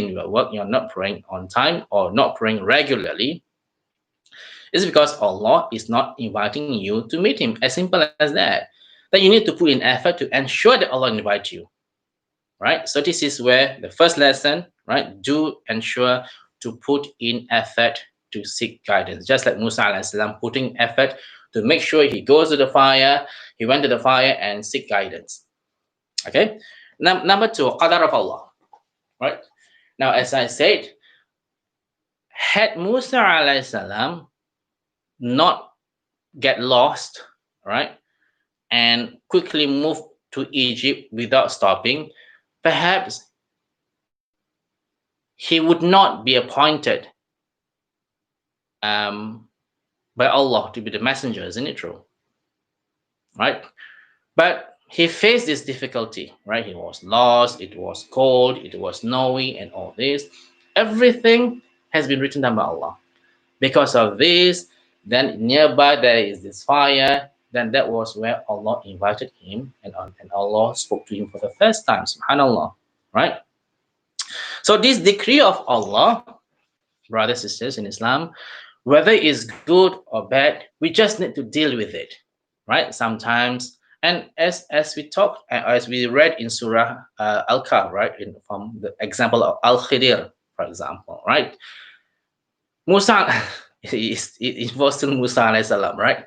A: your work, you're not praying on time or not praying regularly, is because Allah is not inviting you to meet Him. As simple as that. Then you need to put in effort to ensure that Allah invites you, right? So this is where the first lesson, right? Do ensure to put in effort to seek guidance. Just like Musa alayhi salam putting effort to make sure he goes to the fire, he went to the fire and seek guidance. Okay. Number two, qadar of Allah. Right. Now, as I said, had Musa alayhi salam not get lost, right, and quickly move to Egypt without stopping, perhaps he would not be appointed by Allah to be the messenger. Isn't it true? Right? But he faced this difficulty, right? He was lost, it was cold, it was snowy, and all this. Everything has been written down by Allah. Because of this, then nearby there is this fire. Then that was where Allah invited him, and Allah spoke to him for the first time. Subhanallah, right? So this decree of Allah, brothers and sisters in Islam, whether it's good or bad, we just need to deal with it, right? Sometimes, and as we talked, as we read in Surah Al-Kahf, right, from the example of Al-Khidir, for example, right? Musa, it was still Musa alayhi salam, right?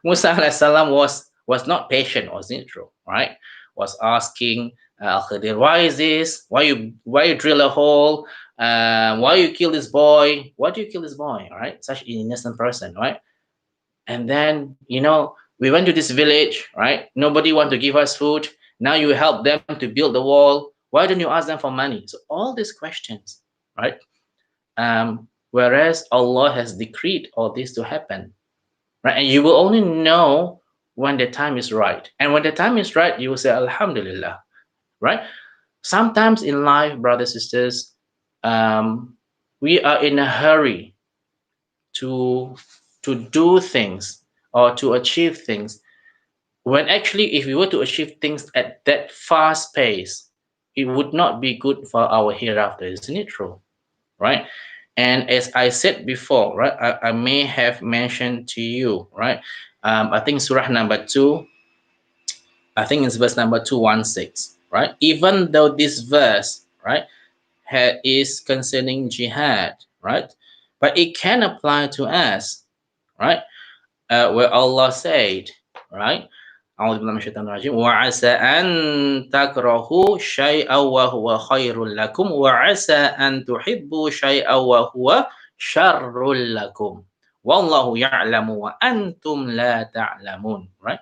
A: Musa alayhi salam was not patient, wasn't it true, right? Was asking Al-Khidir, why is this? Why you drill a hole? Why you kill this boy? Why do you kill this boy? Right? Such an innocent person, right? And then, we went to this village, right? Nobody want to give us food. Now you help them to build the wall. Why don't you ask them for money? So all these questions, right? Whereas Allah has decreed all this to happen, right? And you will only know when the time is right. And when the time is right, you will say, Alhamdulillah, right? Sometimes in life, brothers and sisters, we are in a hurry to do things or to achieve things, when actually if we were to achieve things at that fast pace, it would not be good for our hereafter. Isn't it true? Right? And as I said before, right, I may have mentioned to you, right, I think surah number 2, I think it's verse number 216, right? Even though this verse, right, is concerning jihad, right, but it can apply to us, right, where Allah said, right, وَعَسَىٰ أَن تَكْرَهُوا شَيْئًا وَهُوَ خَيْرٌ لَكُمْ وَعَسَىٰ أَن تُحِبُّوا شَيْئًا وَهُوَ syarrul lakum. Wallahu ya'lamu wa antum la ta'lamun. Right?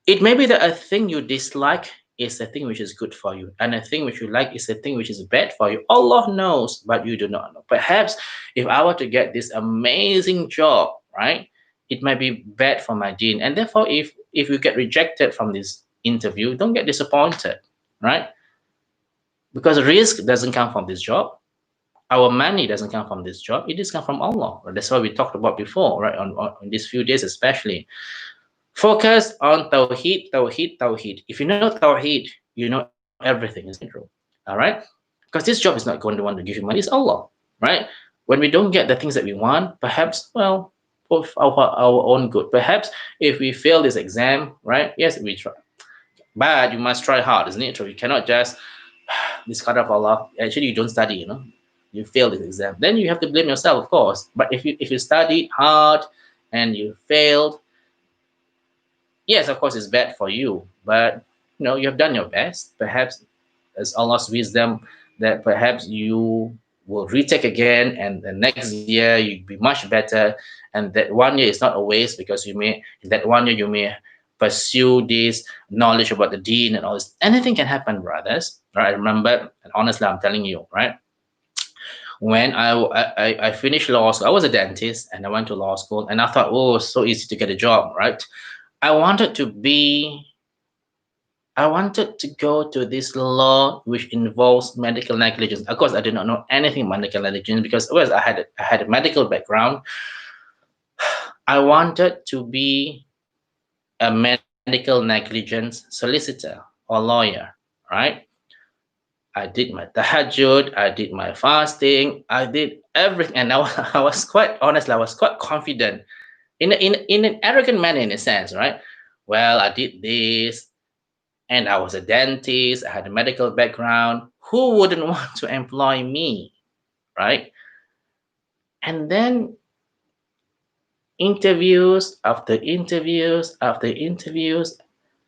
A: It may be that a thing you dislike is a thing which is good for you, and a thing which you like is a thing which is bad for you. Allah knows, but you do not know. Perhaps if I were to get this amazing job, right, it might be bad for my deen. And therefore, if you get rejected from this interview, don't get disappointed, right? Because risk doesn't come from this job. Our money doesn't come from this job. It does come from Allah. That's what we talked about before, right? On these few days, especially. Focus on Tawheed, Tawheed, Tawheed. If you know Tawheed, you know everything, isn't it true? All right? Because this job is not going to want to give you money, it's Allah, right? When we don't get the things that we want, perhaps, well, for our own good. Perhaps if we fail this exam, right? Yes, we try. But you must try hard, isn't it true? You cannot just discard of Allah. Actually, you don't study, you fail this exam. Then you have to blame yourself, of course. But if you studied hard and you failed, yes, of course, it's bad for you, but you have done your best. Perhaps as Allah's wisdom, that perhaps you will retake again, and the next year you'll be much better. And that 1 year is not a waste, because in that 1 year you may pursue this knowledge about the deen and all this. Anything can happen, brothers. Right? I remember, and honestly, I'm telling you, right? When I finished law school, I was a dentist, and I went to law school, and I thought, oh, it's so easy to get a job, right? I wanted to go to this law which involves medical negligence. Of course, I did not know anything about medical negligence, because well, I had a medical background. I wanted to be a medical negligence solicitor or lawyer, right? I did my tahajjud, I did my fasting, I did everything, and I was quite honestly, I was quite confident in an arrogant manner, in a sense, right? Well, I did this, and I was a dentist, I had a medical background. Who wouldn't want to employ me, right? And then interviews after interviews after interviews,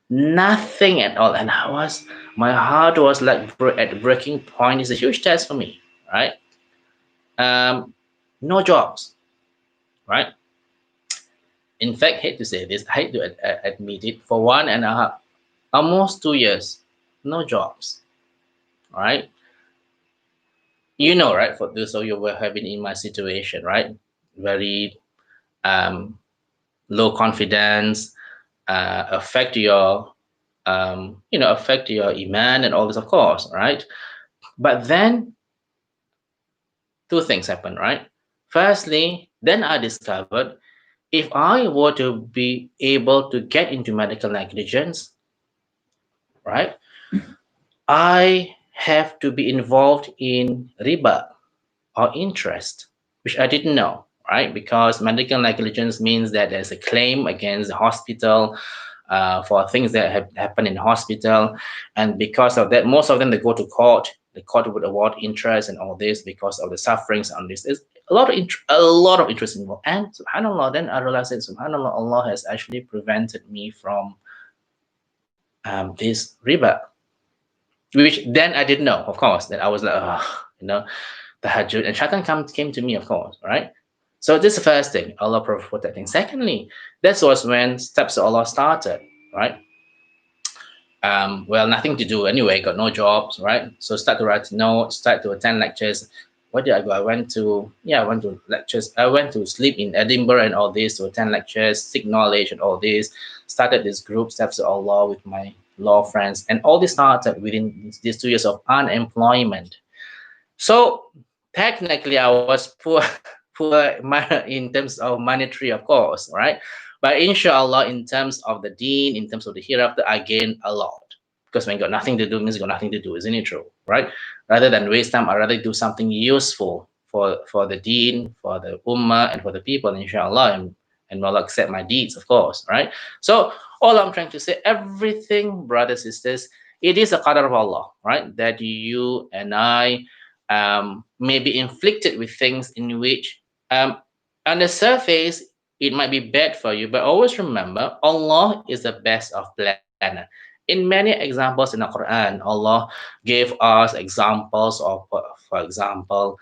A: nothing at all. And my heart was like at breaking point. It's a huge test for me, right? No jobs, right? In fact, hate to say this, I hate to admit it, for 1.5, almost 2 years, no jobs, right? Right? For those of you who have been in my situation, right? Very low confidence, affect your, affect your iman and all this, of course, right? But then 2 things happen, right? Firstly, then I discovered, if I were to be able to get into medical negligence, right, I have to be involved in riba or interest, which I didn't know, right? Because medical negligence means that there's a claim against the hospital for things that have happened in the hospital. And because of that, most of them, they go to court. The court would award interest and all this because of the sufferings on this. There's a lot of interest involved. And subhanAllah, then I realized that subhanAllah, Allah has actually prevented me from this riba, which then I didn't know, of course. Then I was like, tahajjud, and shaitan came to me, of course, right? So this is the first thing, Allah protecting. Secondly, that was when Steps to Allah started, right? Well, nothing to do anyway, got no jobs, right? So start to write notes, start to attend lectures. Where did I go? I went to lectures. I went to sleep in Edinburgh and all this to attend lectures, seek knowledge and all this. Started this group, Steps to Allah, with my law friends, and all this started within these 2 years of unemployment. So technically, I was poor in terms of monetary, of course, right? But inshallah, in terms of the deen, in terms of the hereafter, I gained a lot. Because when you got nothing to do, means you got nothing to do, isn't it true, right? Rather than waste time, I'd rather do something useful for the deen, for the ummah, and for the people, inshallah, and will accept my deeds, of course, right? So all I'm trying to say, everything, brothers, sisters, it is a qadar of Allah, right? That you and I may be inflicted with things in which, on the surface, it might be bad for you, but always remember, Allah is the best of planner. In many examples in the Quran, Allah gave us examples of, for example,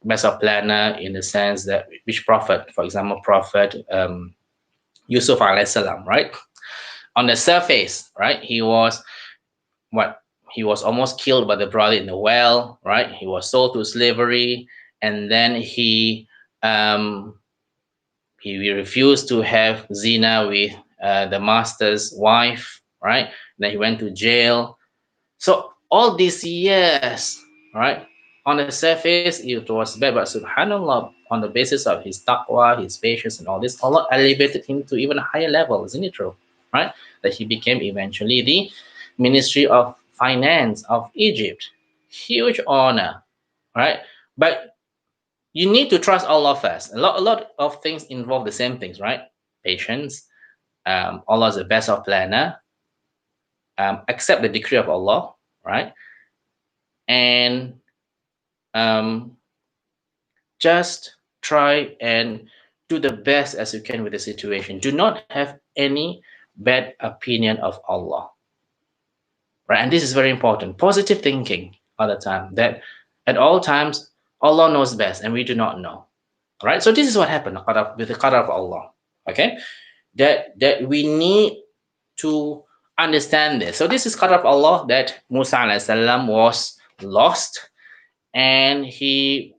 A: best of planner in the sense that which prophet, for example, Prophet Yusuf alayhi salam, right? On the surface, right, he was what? He was almost killed by the brother in the well, right? He was sold to slavery, and then um, he refused to have zina with the master's wife, right? Then he went to jail. So all these years, right, on the surface it was bad, but subhanallah, on the basis of his taqwa, his patience, and all this, Allah elevated him to even a higher level. Isn't it true, right? That he became eventually the Ministry of Finance of Egypt. Huge honor, right? But you need to trust Allah first. A lot of things involve the same things, right? Patience. Allah is the best of planner. Accept the decree of Allah, right? And um, just try and do the best as you can with the situation. Do not have any bad opinion of Allah, right? And this is very important. Positive thinking all the time. That at all times Allah knows best, and we do not know, right? So this is what happened with the qadar of Allah. Okay, that we need to understand this. So this is qadar of Allah, that Musa alayhi salam was lost, and he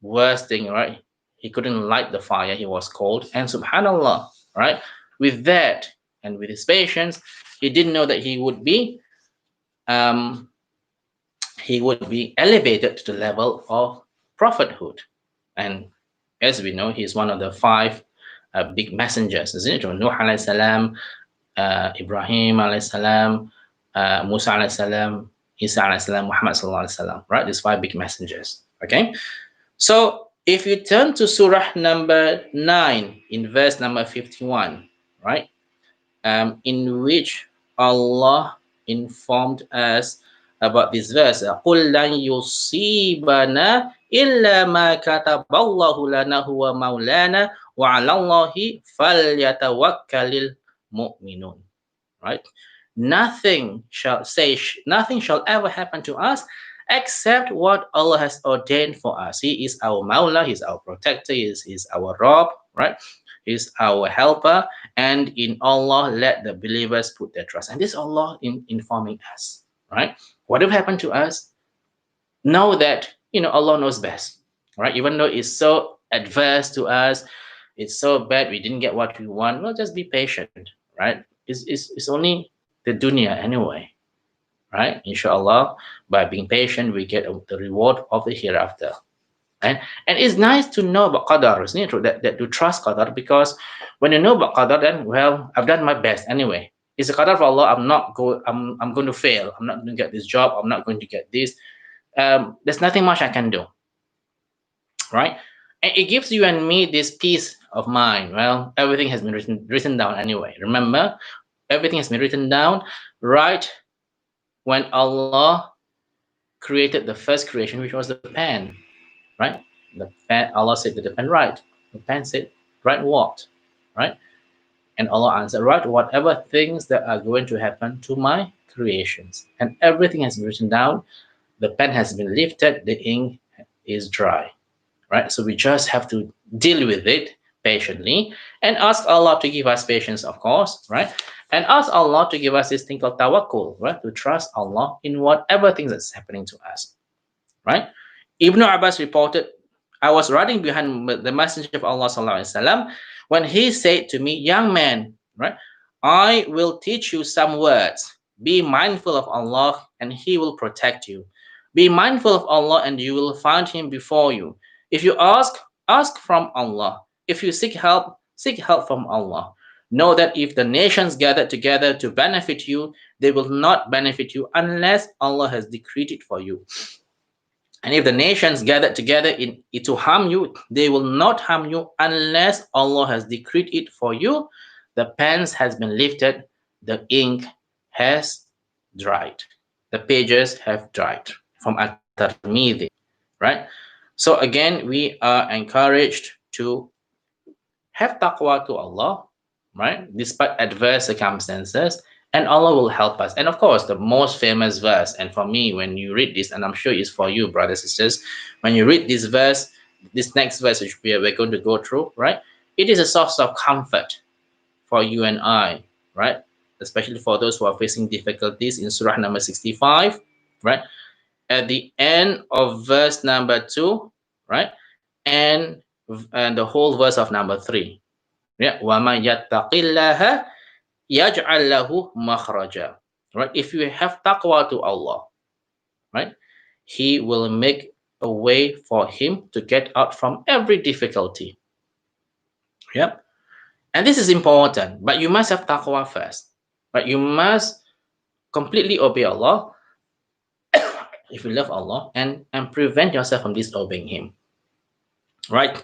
A: worst thing, right? He couldn't light the fire, he was cold. And subhanallah, right? With that and with his patience, he didn't know that um, he would be elevated to the level of prophethood. And as we know, he's one of the five big messengers, isn't it? Nuh alayhi salam, Ibrahim alayhi salam, Musa alayhi salam, Isa alayhi salam, Muhammad sallallahu alayhi salam, right? These five big messengers. Okay. So if you turn to Surah number 9 in verse number 51, right, in which Allah informed us about this verse, قُلْ لَنْ يُصِيبَنَا إِلَّا مَا كَتَبَ اللَّهُ لَنَا هُوَ مَوْلَانَا وَعَلَى اللَّهِ فَلْيَتَوَكَّلِ الْمُؤْمِنُونَ. Right? Nothing shall ever happen to us except what Allah has ordained for us. He is our Mawla, He's our protector, He is our Rabb, right? He's our helper, and in Allah let the believers put their trust. And this Allah informing us, right? Whatever happened to us, know that Allah knows best, right? Even though it's so adverse to us, it's so bad, we didn't get what we want, well, just be patient, right? It's only the dunya anyway, right? Inshallah, by being patient, we get the reward of the hereafter. Right? And it's nice to know about qadar, isn't it? That to trust qadar, because when you know about qadar, then, well, I've done my best anyway. It's a qadar of Allah. I'm going to fail. I'm not going to get this job. I'm not going to get this. There's nothing much I can do, right? And it gives you and me this peace of mind. Well, everything has been written down anyway. Remember, everything has been written down right when Allah created the first creation, which was the pen, right? The pen, Allah said to the pen, write. The pen said, write what, right? And Allah answered, write whatever things that are going to happen to my creations. And everything has been written down. The pen has been lifted. The ink is dry, right? So we just have to deal with it patiently and ask Allah to give us patience, of course, right? And ask Allah to give us this thing called tawakkul, right? To trust Allah in whatever things that's happening to us, right? Ibn Abbas reported, I was riding behind the Messenger of Allah sallallahu when he said to me, young man, right? I will teach you some words. Be mindful of Allah and He will protect you. Be mindful of Allah and you will find Him before you. If you ask from Allah. If you seek help from Allah. Know that if the nations gather together to benefit you, they will not benefit you unless Allah has decreed it for you. And if the nations gather together to harm you, they will not harm you unless Allah has decreed it for you. The pens has been lifted, the ink has dried, the pages have dried. From At-Tirmidhi, right? So again, we are encouraged to have taqwa to Allah, right? Despite adverse circumstances, and Allah will help us. And of course, the most famous verse, and for me, when you read this, and I'm sure it's for you, brothers and sisters, when you read this verse, this next verse which we're going to go through, right? It is a source of comfort for you and I, right? Especially for those who are facing difficulties in Surah number 65, right? At the end of verse number 2, right? And the whole verse of number 3. Yeah, وَمَن يَتَّقِ اللَّهَ يَجْعَل لَّهُ مَخْرَجًا. Right? If you have taqwa to Allah, right? He will make a way for him to get out from every difficulty. Yep. And this is important, but you must have taqwa first. Right? You must completely obey Allah if you love Allah and prevent yourself from disobeying Him. Right?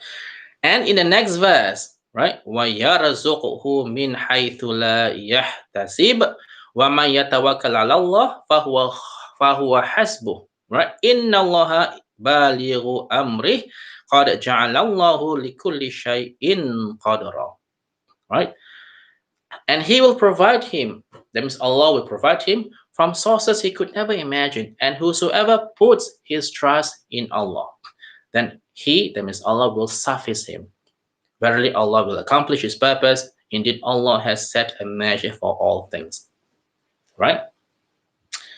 A: And in the next verse, right? وَيَرْزُقْهُ مِنْ حَيْثُ لَا يَحْتَسِبُ وَمَنْ يَتَوَكَّلْ عَلَى اللَّهِ فَهُوَ حَسْبُهُ. Right? إِنَّ اللَّهَ بَالِغُ أَمْرِهِ قَدْ جَعَلَ اللَّهُ لِكُلِّ شَيْءٍ قَدْرًا. Right? And He will provide him, that means Allah will provide him from sources he could never imagine. And whosoever puts his trust in Allah, then He, that means Allah, will suffice him. Verily Allah will accomplish His purpose. Indeed, Allah has set a measure for all things. Right?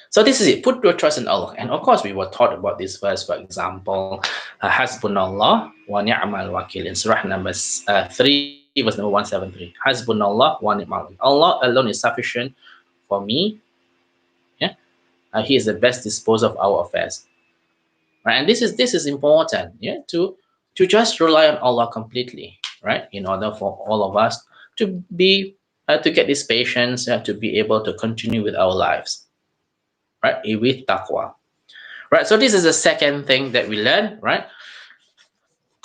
A: So this is it. Put your trust in Allah. And of course, we were taught about this verse, for example, Hasbunallah wa ni'mal wakil in Surah number 3, verse number 173. Hasbunallah wa ni'mal wakil. Allah alone is sufficient for me. Yeah, He is the best disposer of our affairs. Right? And this is important. Yeah, to just rely on Allah completely. Right, in order for all of us to be to get this patience, to be able to continue with our lives. Right, with taqwa. Right, so this is the second thing that we learn. Right,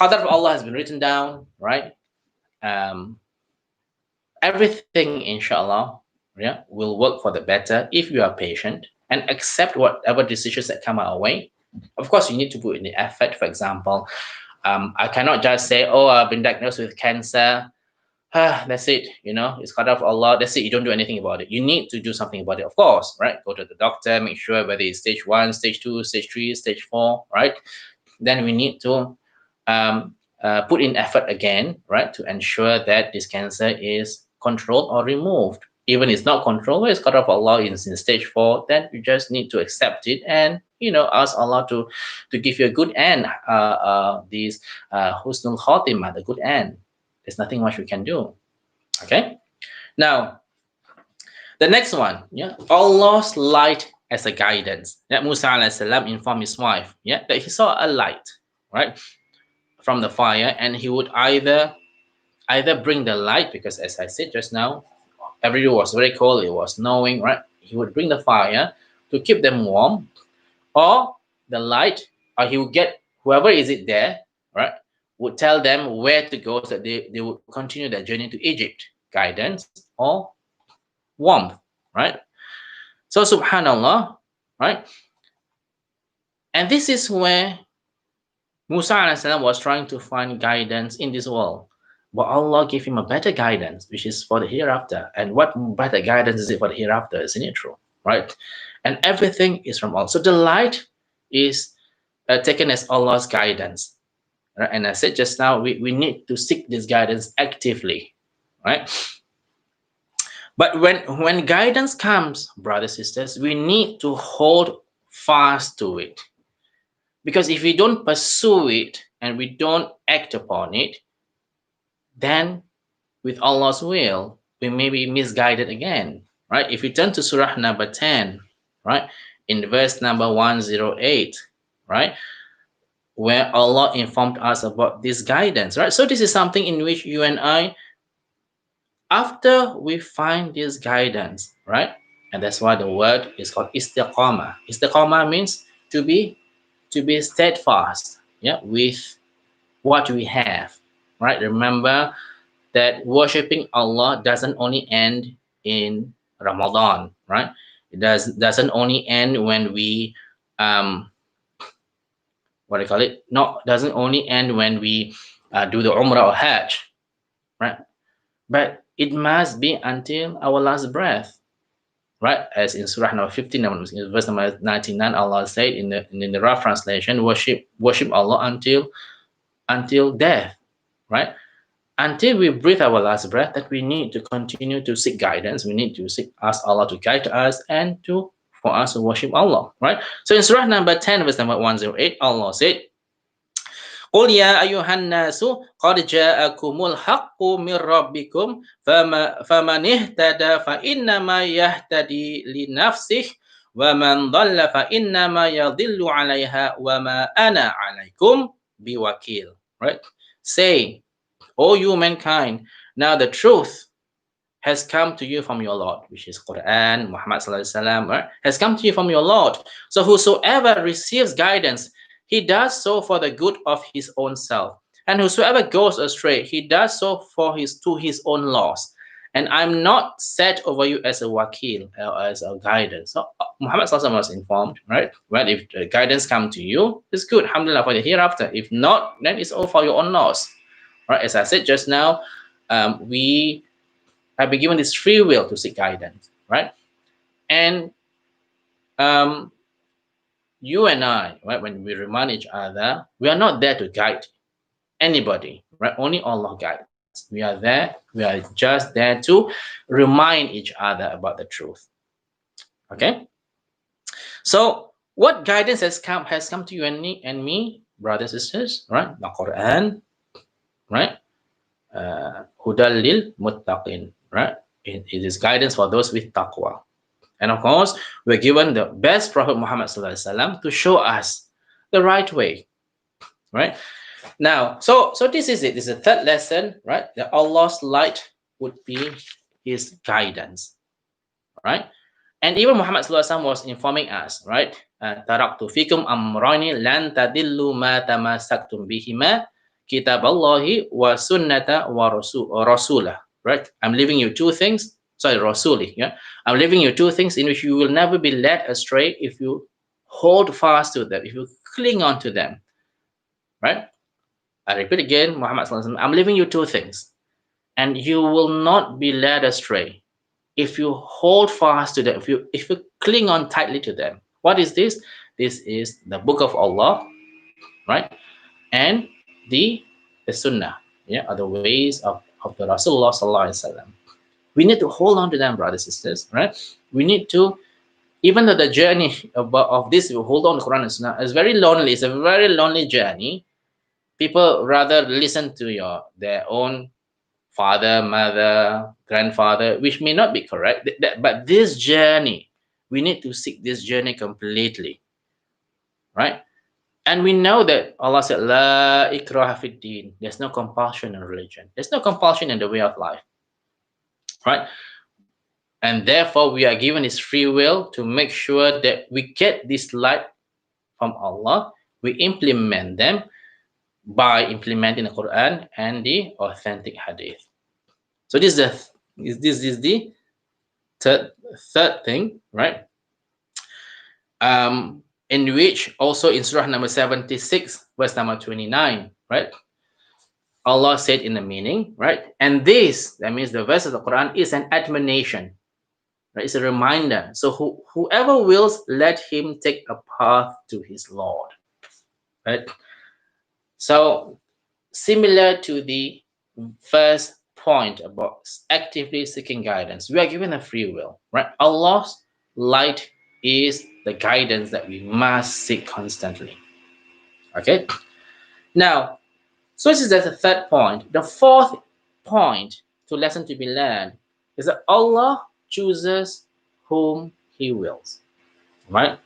A: qadar of Allah has been written down. Right, everything, inshallah, yeah, will work for the better if you are patient and accept whatever decisions that come our way. Of course, you need to put in the effort. For example, I cannot just say, oh, I've been diagnosed with cancer. That's it, it's qadar of Allah. That's it. You don't do anything about it. You need to do something about it, of course, right? Go to the doctor, make sure whether it's stage 1, stage 2, stage 3, stage 4, right? Then we need to put in effort again, right, to ensure that this cancer is controlled or removed. Even if it's not controlled, it's qadar of Allah in stage 4, then you just need to accept it and ask Allah to give you a good end, this husnul khatimah, the good end. There's nothing much we can do. Okay. Now, the next one, yeah, Allah's light as a guidance. That Musa alayhi salam informed his wife, yeah, that he saw a light, right, from the fire, and he would either bring the light, because as I said just now, everywhere was very cold, it was snowing, right? He would bring the fire to keep them warm, or the light, or he would get whoever is it there, right, would tell them where to go so that they would continue their journey to Egypt. Guidance or warmth, right? So subhanallah, right? And this is where Musa was trying to find guidance in this world. But Allah gave him a better guidance, which is for the hereafter. And what better guidance is it for the hereafter? Isn't it true? Right? And everything is from Allah. So the light is taken as Allah's guidance. Right? And I said just now, we need to seek this guidance actively. Right? But when guidance comes, brothers and sisters, we need to hold fast to it. Because if we don't pursue it and we don't act upon it, then with Allah's will, we may be misguided again, right? If we turn to Surah number 10, right, in verse number 108, right, where Allah informed us about this guidance, right? So this is something in which you and I, after we find this guidance, right, and that's why the word is called istiqamah. Istiqamah means to be steadfast, yeah, with what we have, right? Remember that worshiping Allah doesn't only end in Ramadan, right? It doesn't only end when we doesn't only end when we do the Umrah or Hajj, right? But it must be until our last breath. right? As in Surah number 15, verse number 99, Allah said in the rough translation, worship Allah until death, right? Until we breathe our last breath, that we need to continue to seek guidance. We need to ask Allah to guide us and for us to worship Allah, right? So in Surah number 10, verse number 108, Allah said, قل يا أيها الناس قد جاءكم الحق من ربكم فمن اهتدى فإنما يهتدي لنفسه ومن ضل فإنما يضل عليها وما أنا عليكم بوكيل. Right? Say, O you mankind, now the truth has come to you from your Lord, which is Quran, Muhammad sallallahu alaihi wasallam, right? Has come to you from your Lord. So whosoever receives guidance, he does so for the good of his own self. And whosoever goes astray, he does so to his own loss. And I'm not set over you as a wakil, as a guidance. So Muhammad sallallahu alaihi wasallam was informed, right? Well, if the guidance come to you, it's good, alhamdulillah, for the hereafter. If not, then it's all for your own loss. Right? As I said just now, we have been given this free will to seek guidance, right? And you and I, right, when we remind each other, we are not there to guide anybody, right? Only Allah guides. We are just there to remind each other about the truth. Okay? So what guidance has come to you and me, brothers and sisters, right? The Quran, right? Hudal lil muttaqin, right? It is guidance for those with taqwa. And of course, we're given the best Prophet Muhammad sallallahu alaihi wasallam to show us the right way, right? Now, so this is it. This is the third lesson, right? That Allah's light would be His guidance, right? And even Muhammad sallallahu alaihi wasallam was informing us, right? Taraktu fikum amrani lan tadillu ma tamassaktum bihima kitaballahi wa sunnata wa rasulah, right? I'm leaving you two things. Sorry, rasuli, yeah. I'm leaving you two things in which you will never be led astray if you hold fast to them, if you cling on to them, right? I repeat again, Muhammad sallallahu alaihi wasallam, I'm leaving you two things, and you will not be led astray if you hold fast to them, if you cling on tightly to them. What is this? This is the book of Allah, right? And the sunnah, yeah, are the ways of the Rasulullah sallallahu alaihi wasallam. We need to hold on to them, brothers and sisters, right? We need to, even though the journey of this, you hold on to Quran and Sunnah, is very lonely. It's a very lonely journey. People rather listen to their own father, mother, grandfather, which may not be correct. But this journey, we need to seek this journey completely, right? And we know that Allah said, La ikraha fid din. There's no compulsion in religion. There's no compulsion in the way of life, right? And therefore, we are given this free will to make sure that we get this light from Allah. We implement them by implementing the Quran and the authentic hadith. So this is the third thing, right? In which also in Surah number 76, verse number 29, right? Allah said in the meaning, right? And this, that means the verse of the Quran, is an admonition, right? It's a reminder. So whoever wills, let him take a path to his Lord, right? So similar to the first point about actively seeking guidance, we are given a free will, right? Allah's light is the guidance that we must seek constantly. Okay? Now, so this is the third point. The fourth point to lesson to be learned is that Allah chooses whom He wills, right?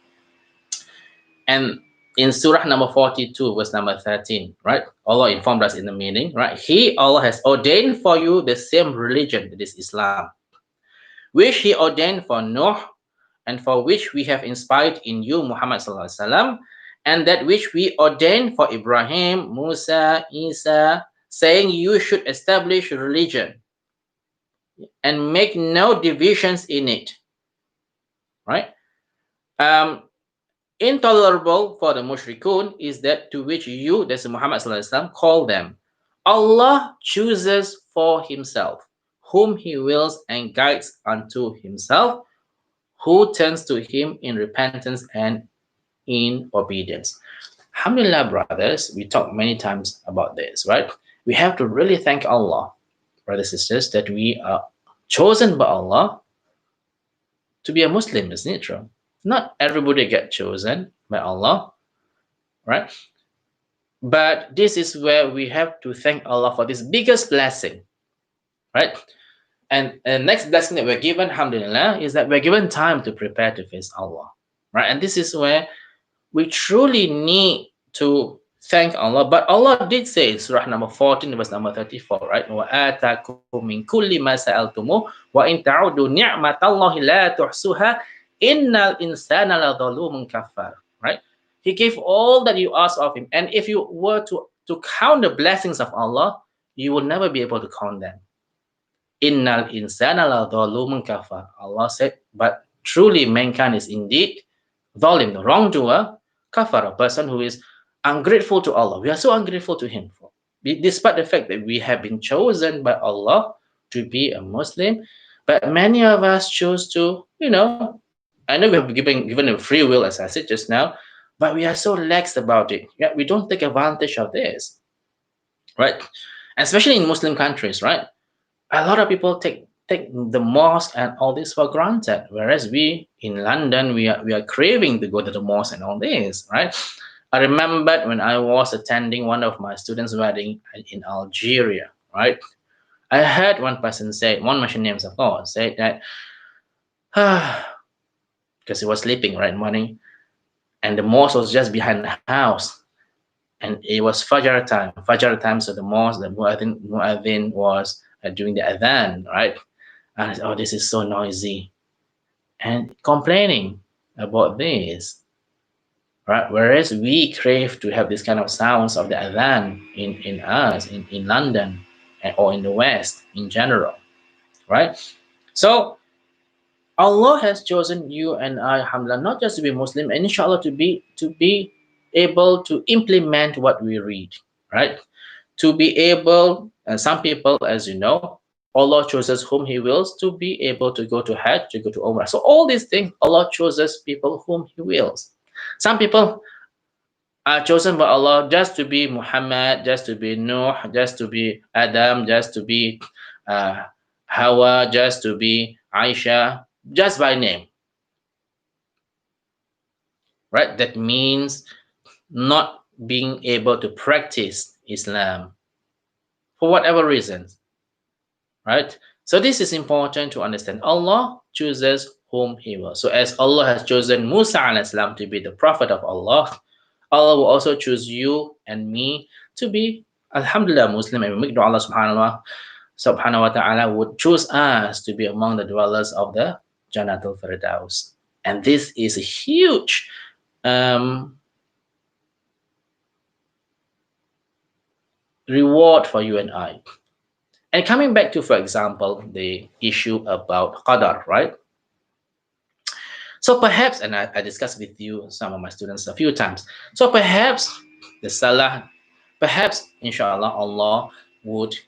A: And in Surah number 42, verse number 13, right? Allah informed us in the meaning, right? Allah has ordained for you the same religion, that is Islam, which He ordained for Nuh, and for which we have inspired in you, Muhammad sallallahu alaihi wasallam, and that which we ordained for Ibrahim, Musa, Isa, saying you should establish religion and make no divisions in it, right? Intolerable for the mushrikun is that to which you, that's Muhammad sallallahu alaihi wasallam, call them. Allah chooses for Himself whom He wills and guides unto Himself. who turns to him in repentance and in obedience. Alhamdulillah, brothers, we talked many times about this, right? We have to really thank Allah, brothers and sisters, that we are chosen by Allah to be a Muslim, isn't it true? Not everybody get chosen by Allah, right? But this is where we have to thank Allah for this biggest blessing, right? And the next blessing that we're given, alhamdulillah, is that we're given time to prepare to face Allah, right? And this is where we truly need to thank Allah. But Allah did say, Surah number 14, verse number 34, right? وَآتَاكُم مِّن كُلِّ مَا سَأَلْتُمُوهُ وَإِن تَعُدُّوا نِعْمَةَ اللَّهِ لَا تُحْصُوهَا إِنَّ الْإِنسَانَ لَظَلُومٌ كَفَّارٌ, right? He gave all that you asked of him. And if you were to count the blessings of Allah, you will never be able to count them. Innal insana la dhalumun kafar. Allah said, but truly mankind is indeed zalim, the wrongdoer, kafar, a person who is ungrateful to Allah. We are so ungrateful to him. Despite the fact that we have been chosen by Allah to be a Muslim, but many of us choose to, I know we have given a free will, as I said just now, but we are so lax about it. Yeah, we don't take advantage of this, right? Especially in Muslim countries, right? A lot of people take the mosque and all this for granted, whereas we in London we are craving to go to the mosque and all this, right? I remembered when I was attending one of my students' wedding in Algeria, right? I heard one person say, one mention names of course, say that because he was sleeping right morning, and the mosque was just behind the house, and it was Fajr time, so the mosque, the muadhin was doing the adhan, right? And I said, oh, this is so noisy, and complaining about this, right? Whereas we crave to have this kind of sounds of the adhan in us, in London, or in the West in general, right? So Allah has chosen you and I, alhamdulillah, not just to be Muslim, and inshallah to be able to implement what we read, right? To be able, and some people, as you know, Allah chooses whom He wills to be able to go to Hajj, to go to Umrah. So all these things, Allah chooses people whom He wills. Some people are chosen by Allah just to be Muhammad, just to be Nuh, just to be Adam, just to be uh, Hawa, just to be Aisha, just by name, right? That means not being able to practice Islam for whatever reasons, right? So this is important to understand. Allah chooses whom He will. So as Allah has chosen Musa alayhi salam to be the prophet of Allah, Allah will also choose you and me to be, alhamdulillah, Muslim, and we make dua Allah subhanahu wa ta'ala would choose us to be among the dwellers of the Jannatul Firdaus. And this is a huge reward for you and I. And coming back to, for example, the issue about qadar, right? So perhaps, and I discussed with you, some of my students, a few times. So perhaps the salah, perhaps, inshallah, Allah would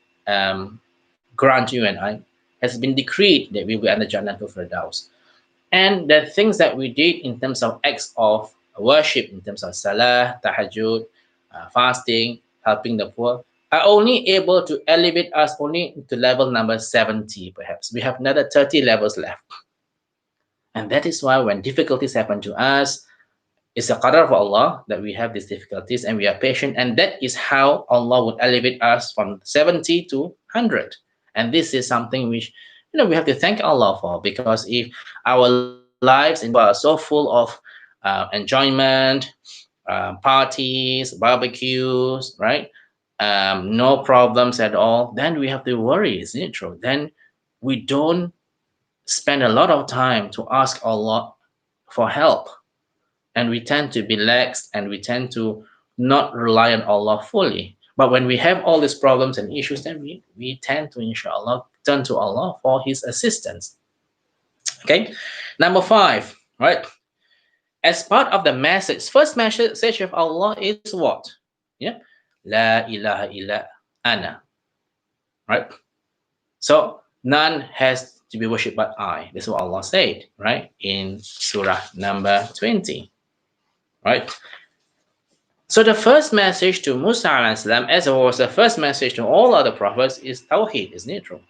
A: grant you and I, has been decreed that we will enter Jannatul Firdaus. And the things that we did in terms of acts of worship, in terms of salah, tahajjud, fasting, helping the poor, are only able to elevate us only to level number 70, perhaps. We have another 30 levels left. And that is why when difficulties happen to us, it's a qadar of Allah that we have these difficulties and we are patient. And that is how Allah would elevate us from 70 to 100. And this is something which, we have to thank Allah for, because if our lives in are so full of enjoyment, parties, barbecues, right? No problems at all, then we have to worry, isn't it true? Then we don't spend a lot of time to ask Allah for help, and we tend to be lax, and we tend to not rely on Allah fully. But when we have all these problems and issues, then we tend to, inshallah, turn to Allah for His assistance. Okay, number 5, right? As part of the message, first message of Allah is what? Yeah, La ilaha illa ana, right? So none has to be worshipped but I. This is what Allah said, right? In Surah number 20, right? So the first message to Musa alayhi salam, as it was the first message to all other prophets, is Tawheed, isn't it true?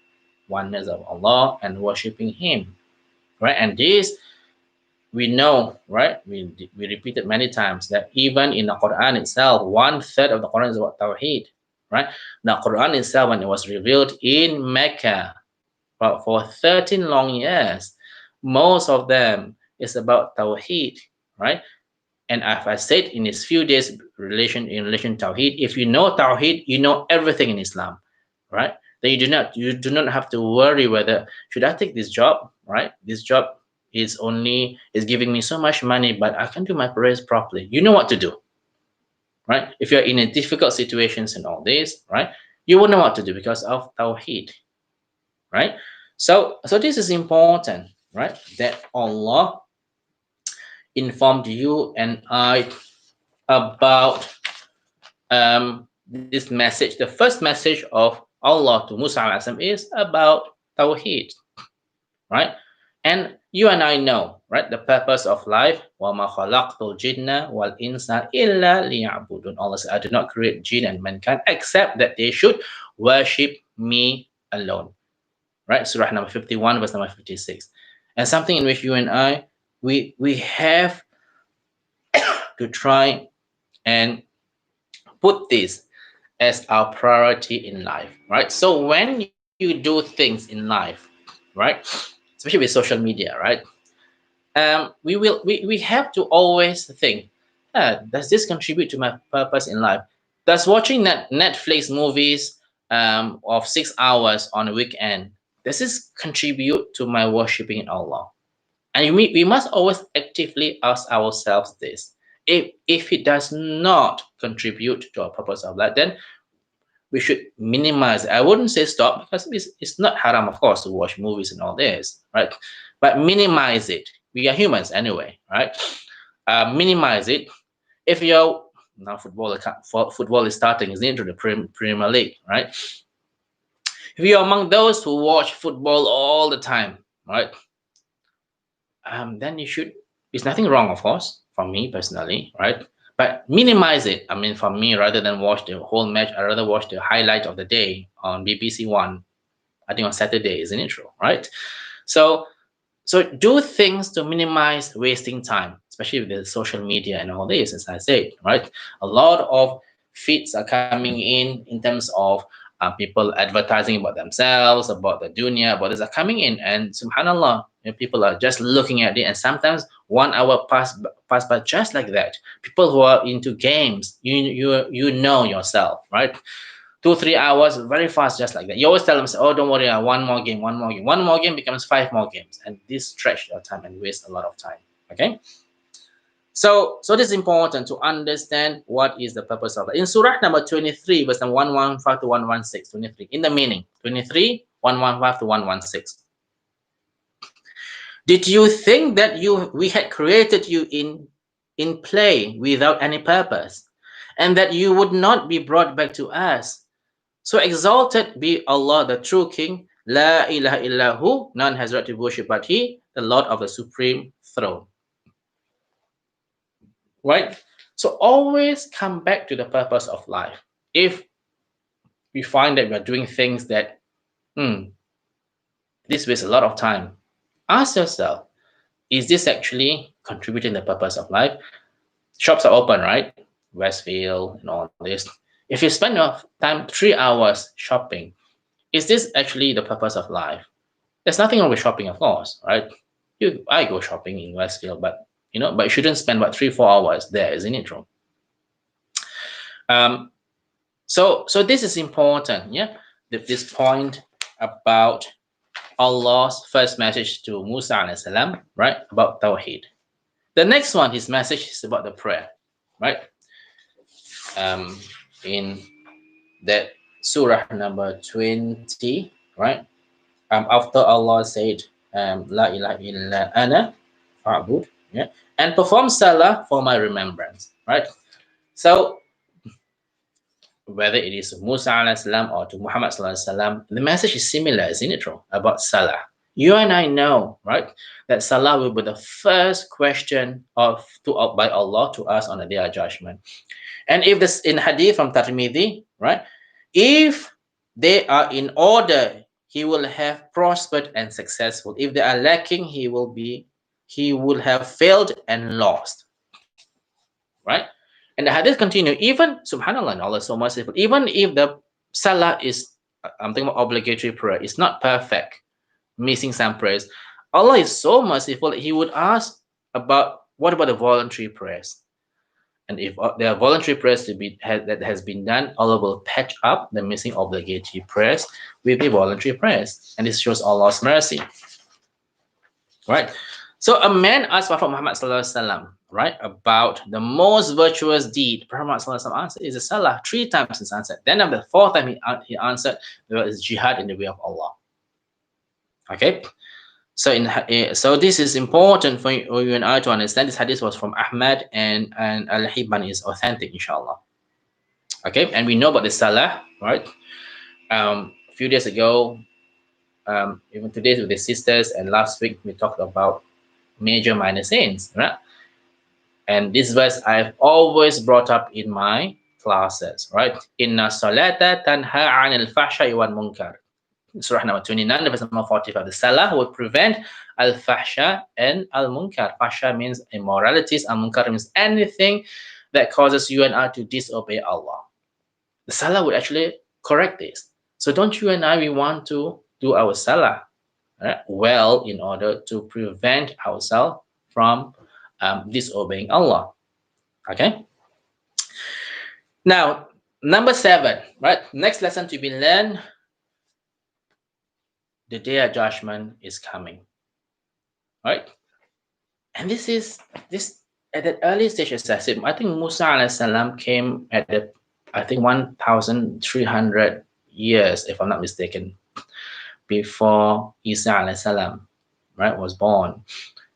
A: Oneness of Allah and worshipping Him, right? And this we know, right? We repeated many times that even in the Quran itself, 1/3 of the Quran is about Tawheed, right? The Quran itself, when it was revealed in Mecca, but for 13 long years, most of them is about Tawheed, right? And as I said in these few days in relation to Tawheed, if you know Tawheed, you know everything in Islam, right? Then you do not have to worry whether should I take this job, right? This job is giving me so much money, but I can't do my prayers properly. You know what to do, right? If you're in a difficult situations and all this, right? You will know what to do because of Tawheed, right? So this is important, right? That Allah informed you and I about this message. The first message of Allah to Musa is about Tawheed, right? And you and I know, right, the purpose of life. وَمَا خَلَقْتُ الْجِنَّ وَالْإِنسَ إِلَّا لِيَعْبُدُونَ. Allah said, I do not create jinn and mankind except that they should worship me alone. Right? Surah number 51, verse number 56. And something in which you and I, we have to try and put this as our priority in life, right? So when you do things in life, right, especially with social media, right, we have to always think, does this contribute to my purpose in life? Does watching Netflix movies of 6 hours on a weekend, does this contribute to my worshiping in Allah? And we must always actively ask ourselves this. If it does not contribute to our purpose of life, then we should minimize it. I wouldn't say stop because it's not haram, of course, to watch movies and all this, right? But minimize it. We are humans anyway, right? Minimize it. If you're now football is starting, is into the Premier League, right? If you're among those who watch football all the time, right? Then you should. There's nothing wrong, of course, for me personally, right? But minimize it. I mean, for me, rather than watch the whole match, I rather watch the highlight of the day on BBC One. I think on Saturday, isn't it true, right? So do things to minimize wasting time, especially with the social media and all this, as I said, right? A lot of feeds are coming in terms of people advertising about themselves, about the dunya, about this are coming in, and subhanallah, people are just looking at it, and sometimes 1 hour pass by just like that. People who are into games, you know yourself, right? 2-3 hours very fast, just like that. You always tell them, oh, don't worry, one more game. One more game becomes 5 more games, and this stretch your time and waste a lot of time. Okay, so this is important to understand what is the purpose of it. In Surah number 23, verse 115 to 116, 23, in the meaning, 23, 115 to 116. Did you think that we had created you in play without any purpose, and that you would not be brought back to us? So exalted be Allah, the true King, La ilaha illahu, none has right to worship but He, the Lord of the supreme throne. Right? So always come back to the purpose of life. If we find that we are doing things that, this wastes a lot of time, ask yourself, is this actually contributing to the purpose of life? Shops are open, right? Westfield and all this. If you spend your time 3 hours shopping, is this actually the purpose of life? There's nothing wrong with shopping, of course, right? I go shopping in Westfield, but you shouldn't spend about 3-4 hours there, isn't it true? So this is important, yeah. This point about Allah's first message to Musa alayhi salam, right? About Tawheed. The next one, his message is about the prayer, right? In that surah number 20, right? After Allah said, La ilaha illa ana fa'bud, yeah, and perform salah for my remembrance, right? So whether it is Musa alayhi salam or to Muhammad sallallahu alaihi wasallam, the message is similar, isn't it true? About salah. You and I know, right, that Salah will be the first question by Allah to us on the day of judgment. And if this in Hadith from Tirmidhi, right, if they are in order, he will have prospered and successful. If they are lacking, he will have failed and lost, right? And the Hadith continue. Even Subhanallah, Allah is so merciful. Even if the Salah is, I'm thinking about obligatory prayer, it's not perfect, missing some prayers. Allah is so merciful that He would ask about what about the voluntary prayers, and if there are voluntary prayers that has been done, Allah will patch up the missing obligatory prayers with the voluntary prayers, and this shows Allah's mercy, right? So a man asked Prophet Muhammad sallallahu alaihi wasallam, right, about the most virtuous deed. Prophet Muhammad sallallahu alaihi wasallam answered is the salah. 3 times he's answered. Then on the 4th time he answered, there is jihad in the way of Allah. Okay. So this is important for you and I to understand. This hadith was from Ahmad, and Al-Hibban is authentic, inshallah. Okay, and we know about the salah, right? A few days ago, even today with the sisters, and last week we talked about major minor sins, right? And this verse I've always brought up in my classes, right? Inna salata tanha anil fahsha'i wal munkar. Surah number 29, verse number 45. The salah will prevent al-fahsha and al-munkar. Fahsha means immoralities, al-munkar means anything that causes you and I to disobey Allah. The salah would actually correct this. So don't you and I, we want to do our salah well in order to prevent ourselves from disobeying Allah. Okay? Now, number 7, right? Next lesson to be learned. The day of judgment is coming, right? And this at that early stage, as I said, I think Musa alayhi salam came at the, I think 1,300 years, if I'm not mistaken, before Isa alayhi salam, right, was born.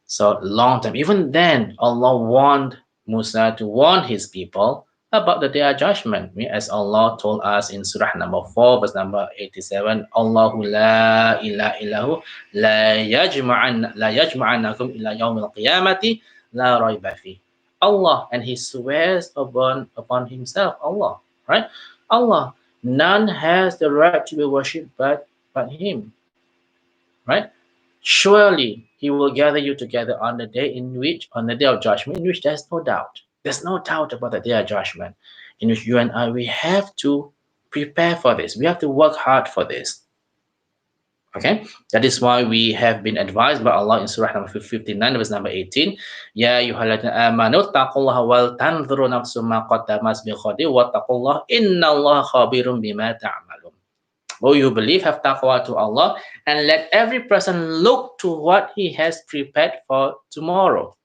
A: So long time. Even then, Allah warned Musa to warn his people about the day of judgment, as Allah told us in Surah number 4, verse number 87. Allahu la ilaha illahu la yajma'annakum ila yawmil qiyamati la rayba fi. Allah, and He swears upon Himself, Allah, right? Allah, none has the right to be worshipped but Him, right? Surely He will gather you together on the day of judgment, in which there's no doubt. There's no doubt about the day of judgment, in which you and I, we have to prepare for this. We have to work hard for this. Okay? That is why we have been advised by Allah in Surah number 59, verse number 18. Ya ayyuhalladzina amanu taqullaha wal tanzuru nafsum ma qaddamat bighadin wattaqullaha innallaha khabirum bima ta'malun. Oh, you believe, have taqwa to Allah, and let every person look to what he has prepared for tomorrow.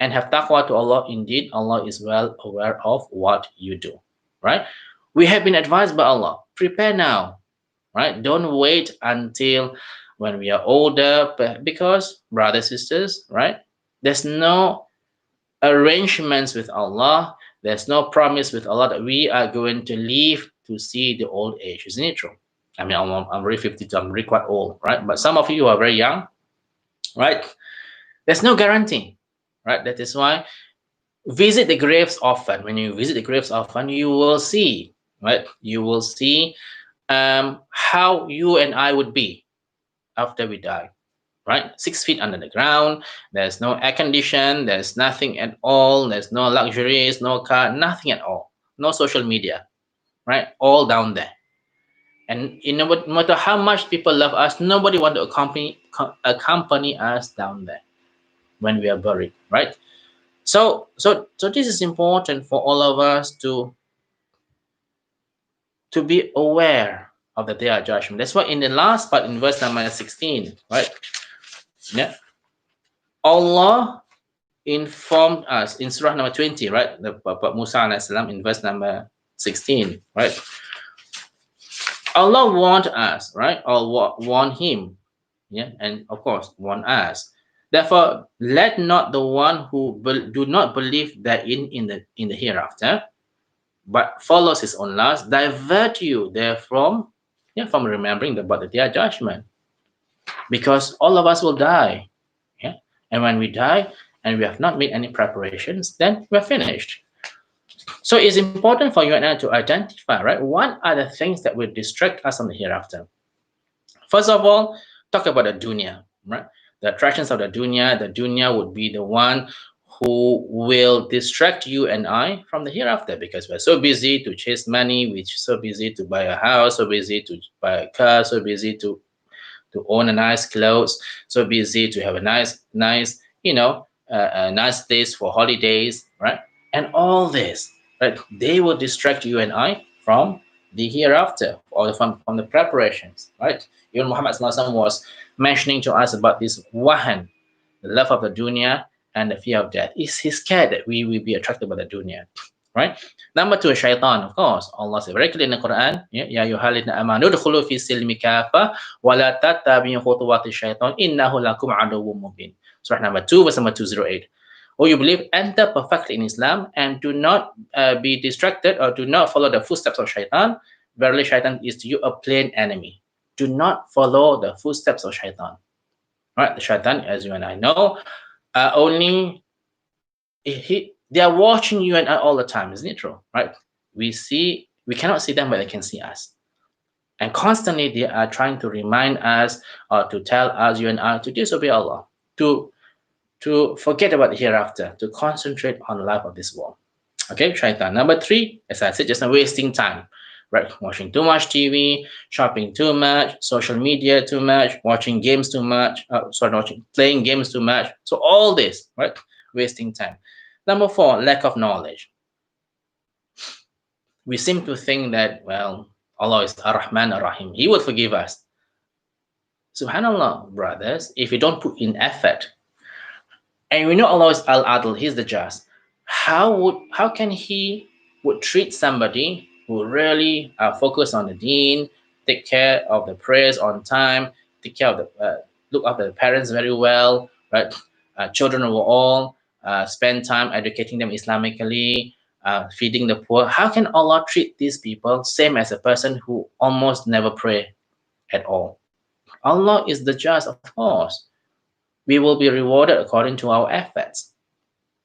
A: And have taqwa to Allah. Indeed, Allah is well aware of what you do, right? We have been advised by Allah, prepare now, right? Don't wait until when we are older, because, brothers, sisters, right? There's no arrangements with Allah. There's no promise with Allah that we are going to live to see the old age. Isn't it true? I mean, I'm already 52, I'm really quite old, right? But some of you are very young, right? There's no guarantee, right? That is why visit the graves often. When you visit the graves often, you will see, right? You will see how you and I would be after we die, right? 6 feet under the ground. There's no air condition. There's nothing at all. There's no luxuries, no car, nothing at all. No social media, right? All down there. And no matter how much people love us, nobody want to accompany us down there when we are buried, right? So this is important for all of us to be aware of the day of judgment. That's why in the last part, in verse number 16, right? Yeah, Allah informed us in Surah number 20, right? The Musa alayhi salam in verse number 16, right? Allah warned us, right? Or warned him, yeah, and of course warned us. Therefore, let not the one who do not believe therein in the hereafter, but follows his own lust, divert you therefrom, from remembering about the day of judgment. because all of us will die. Yeah? And when we die and we have not made any preparations, then we're finished. So it's important for you and I to identify, right? What are the things that will distract us from the hereafter? First of all, talk about the dunya, right? The attractions of the dunya. The dunya would be the one who will distract you and I from the hereafter because we're so busy to chase money, we're so busy to buy a house, so busy to buy a car, so busy to own a nice clothes, so busy to have a nice, a nice place for holidays, right? And all this, right? They will distract you and I from the hereafter or from the preparations, right? Even Muhammad SAW was mentioning to us about this wahan, the love of the dunya and the fear of death. He's scared that we will be attracted by the dunya, right? Number two, shaitan, of course. Allah said very clearly in the Quran, Ya ayyuhallazina amanu udkhulu fi silmi kafa wa la tattabi'u khutuwati syaitan innahu lakum aduwwum mubin. Surah number 2, verse number 208. Oh, you believe, enter perfectly in Islam and do not be distracted or do not follow the footsteps of shaitan. Verily, shaitan is to you a plain enemy. Do not follow the footsteps of shaitan. Right? The shaitan, as you and I know, only they are watching you and I all the time, isn't it true? Right? We cannot see them, but they can see us. And constantly they are trying to remind us or to tell us, you and I, to disobey Allah, to forget about the hereafter, to concentrate on the life of this world. Okay, shaitan. Number 3, as I said just now, wasting time. Right, watching too much TV, shopping too much, social media too much, watching games too much, playing games too much. So all this, right, wasting time. Number 4, lack of knowledge. We seem to think that, well, Allah is Ar-Rahman Ar-Rahim. He will forgive us. Subhanallah, brothers, if you don't put in effort, and we know Allah is Al-Adl, He's the just, how can He would treat somebody who really focus on the deen, take care of the prayers on time, take care of look after the parents very well, right? Children overall, spend time educating them Islamically, feeding the poor. How can Allah treat these people same as a person who almost never pray at all? Allah is the just, of course. We will be rewarded according to our efforts.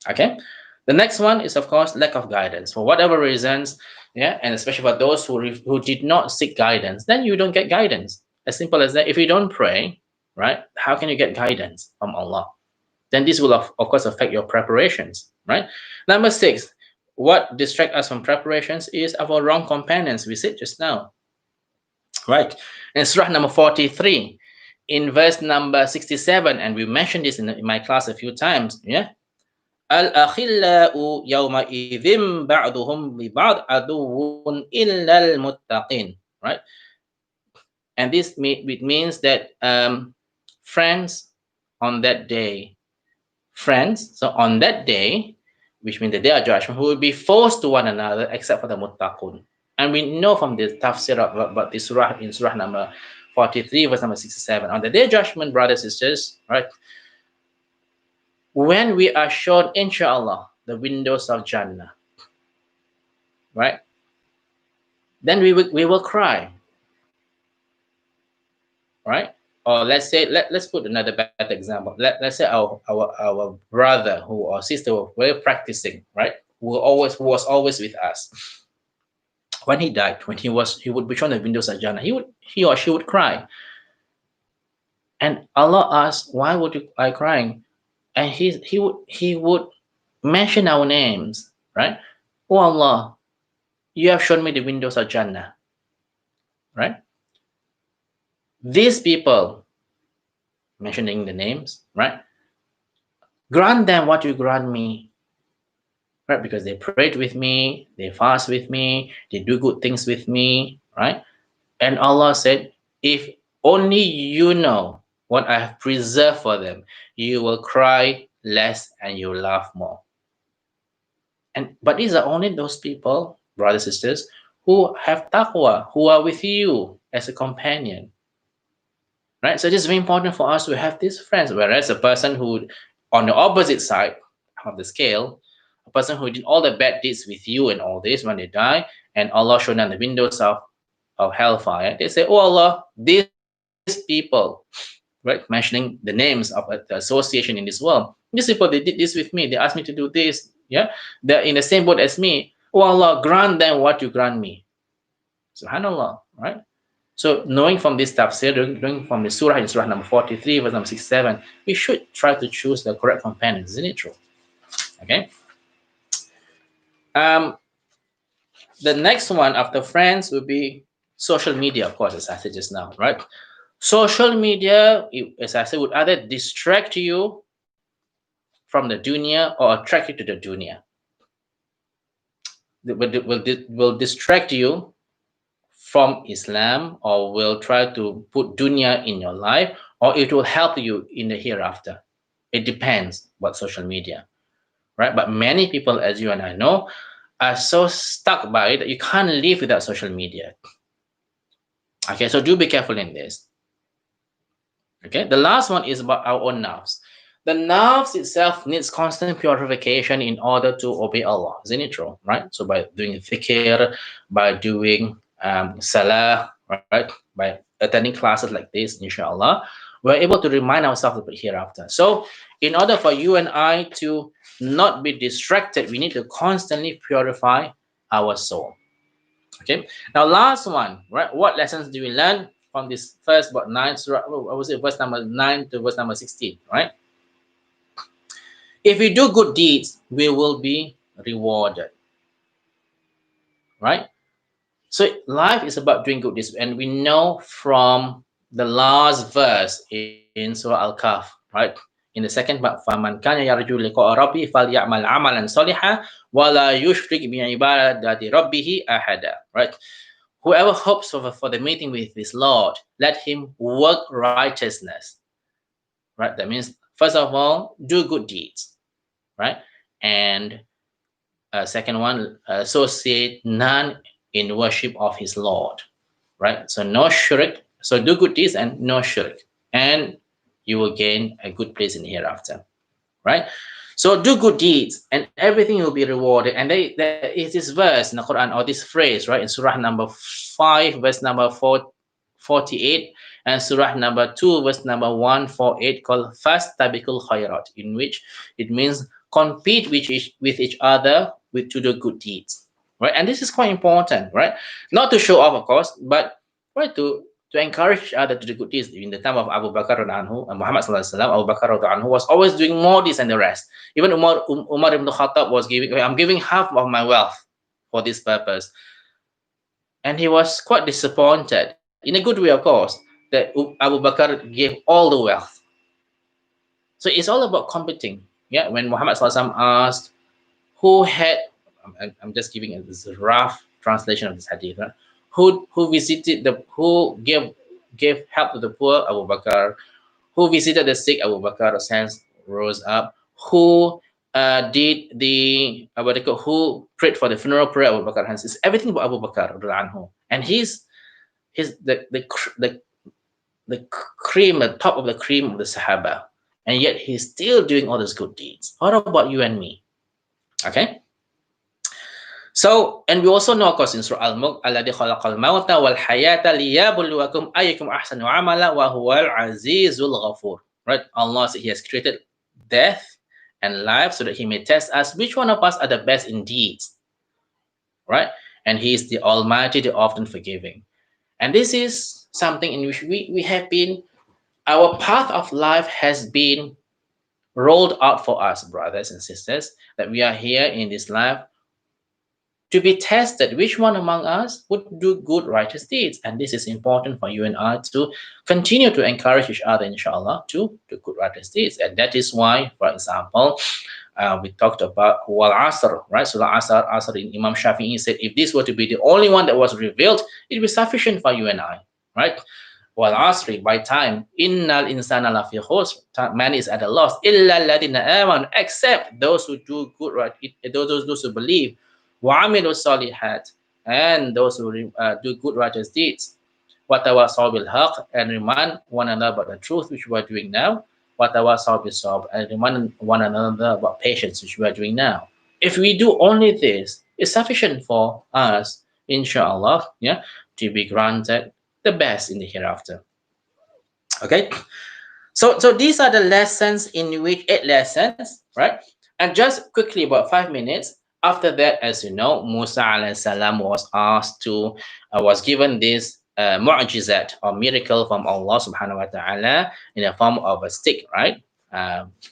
A: Okay. The next one is, of course, lack of guidance for whatever reasons, yeah, and especially for those who did not seek guidance, then you don't get guidance. As simple as that. If you don't pray, right, how can you get guidance from Allah? Then this will, of course, affect your preparations, right? Number 6, what distracts us from preparations is our wrong companions. We said just now, right? In Surah number 43, in verse number 67, and we mentioned this in my class a few times, yeah. Al-akhillau yawma idhim ba'duhum li ba'd aduwwun illal muttaqin, right? And this means that friends on that day, so on that day, which means the day of judgment, who will be forced to one another except for the muttaqun. And we know from the tafsir about this surah in surah number 43, verse number 67. On the day of judgment, brothers and sisters, right? When we are shown, inshallah, the windows of Jannah, right? Then we will cry, right? Or let's say, let's put another better example. Let's say our brother or sister were very practicing, right? Who was always with us. When he died, when he would be shown the windows of Jannah, he or she would cry. And Allah asked, why would you I crying? And he would mention our names, right? Oh Allah, you have shown me the windows of Jannah, right? These people, mentioning the names, right? Grant them what you grant me, right? Because they prayed with me, they fast with me, they do good things with me, right? And Allah said, if only you know what I have preserved for them, you will cry less and you will laugh more. But these are only those people, brothers and sisters, who have taqwa, who are with you as a companion. Right? So it is very important for us to have these friends. Whereas a person who, on the opposite side of the scale, a person who did all the bad deeds with you and all this, when they die, and Allah showed them the windows of hellfire, they say, oh Allah, these people, right? Mentioning the names of the association in this world. These people, they did this with me. They asked me to do this. Yeah, they're in the same boat as me. Oh Allah, grant them what you grant me. Subhanallah, right? So knowing from this tafsir, knowing from the surah in surah number 43, verse number 67, we should try to choose the correct companions. Isn't it true? Okay. Um, the next one after friends would be social media, of course, as I said just now, right? Social media, as I said, would either distract you from the dunya or attract you to the dunya. Will distract you from Islam, or will try to put dunya in your life, or it will help you in the hereafter. It depends what social media, right? But many people, as you and I know, are so stuck by it that you can't live without social media. Okay, so do be careful in this. Okay, the last one is about our own nafs. The nafs itself needs constant purification in order to obey Allah. Isn't it true? Right? So by doing dhikr, by doing salah, right? By attending classes like this, inshallah, we're able to remind ourselves of it hereafter. So in order for you and I to not be distracted, we need to constantly purify our soul. Okay. Now, last one, right? What lessons do we learn from this first about 9 surah? I would say verse number 9 to verse number 16, right? If we do good deeds, we will be rewarded, right? So life is about doing good deeds, and we know from the last verse in Surah Al-Kahf, right? In the second part, فَمَنْ كَانَ يَرْجُو لِقَاءَ رَبِّهِ فَلْيَعْمَلْ عَمَلًا صَالِحًا وَلَا يُشْرِكْ بِعِبَادَةِ رَبِّهِ أَحَدًا, right? Whoever hopes for the meeting with his Lord, let him work righteousness. Right? That means, first of all, do good deeds. Right? And second one, associate none in worship of his Lord. Right? So no shirk. So do good deeds and no shirk. And you will gain a good place in the hereafter. Right? So do good deeds and everything will be rewarded. And there is this verse in the Quran, or this phrase, right, in Surah number 5, verse number 48, and Surah number 2, verse number 148, called Fastabikul Khairat, in which it means compete with each other to do good deeds. Right? And this is quite important, right? Not to show off, of course, but right, to encourage others to do good deeds. In the time of Abu Bakr anhu and Muhammad sallallahu alaihi wasallam, Abu Bakr anhu was always doing more deeds than the rest. Even Umar ibn Khattab was I'm giving half of my wealth for this purpose. And he was quite disappointed, in a good way, of course, that Abu Bakr gave all the wealth. So it's all about competing. Yeah, when Muhammad sallallahu alaihi wasallam asked who had, I'm just giving this rough translation of this hadith, right? Who gave help to the poor? Abu Bakr. Who visited the sick? Abu Bakr. Hands rose up. Who did the who prayed for the funeral prayer? Abu Bakr. Hands. It's everything about Abu Bakr anhu. And he's the cream, the top of the cream of the Sahaba, and yet he's still doing all those good deeds. What about you and me? Okay. So, and we also know, of course, in Surah Al-Mulk, alladhi khalaqal mauta wal hayata liyabluwakum ayyukum ahsanu amala wa huwal azizul ghafur. Right? Allah said He has created death and life so that He may test us which one of us are the best in deeds. Right? And He is the Almighty, the often forgiving. And this is something in which we have been, our path of life has been rolled out for us, brothers and sisters, that we are here in this life to be tested which one among us would do good righteous deeds. And this is important for you and I to continue to encourage each other, inshallah, to do good righteous deeds. And that is why, for example, we talked about wal asr, right? So the asr in Imam Shafi'i said, if this were to be the only one that was revealed, it would be sufficient for you and I, right? Wal asri, by time, innal insana lafi khusr, man is at a loss, illa alladhina amanu, except those who do good, right? Those who believe, وَعَمِلُوا الصَّالِحَاتِ, and those who do good righteous deeds, وَتَوَاصَوْا بِالْحَقِّ, and remind one another about the truth which we are doing now, وَتَوَاصَوْا بِالصَّبْرِ, and remind one another about patience which we are doing now. If we do only this, it's sufficient for us, inshallah, yeah, to be granted the best in the hereafter. Okay. So these are the lessons in which 8 lessons, right? And just quickly, about 5 minutes after that, as you know, Musa alayhi salam was asked to, was given this mu'jizat or miracle from Allah subhanahu wa ta'ala in the form of a stick, right?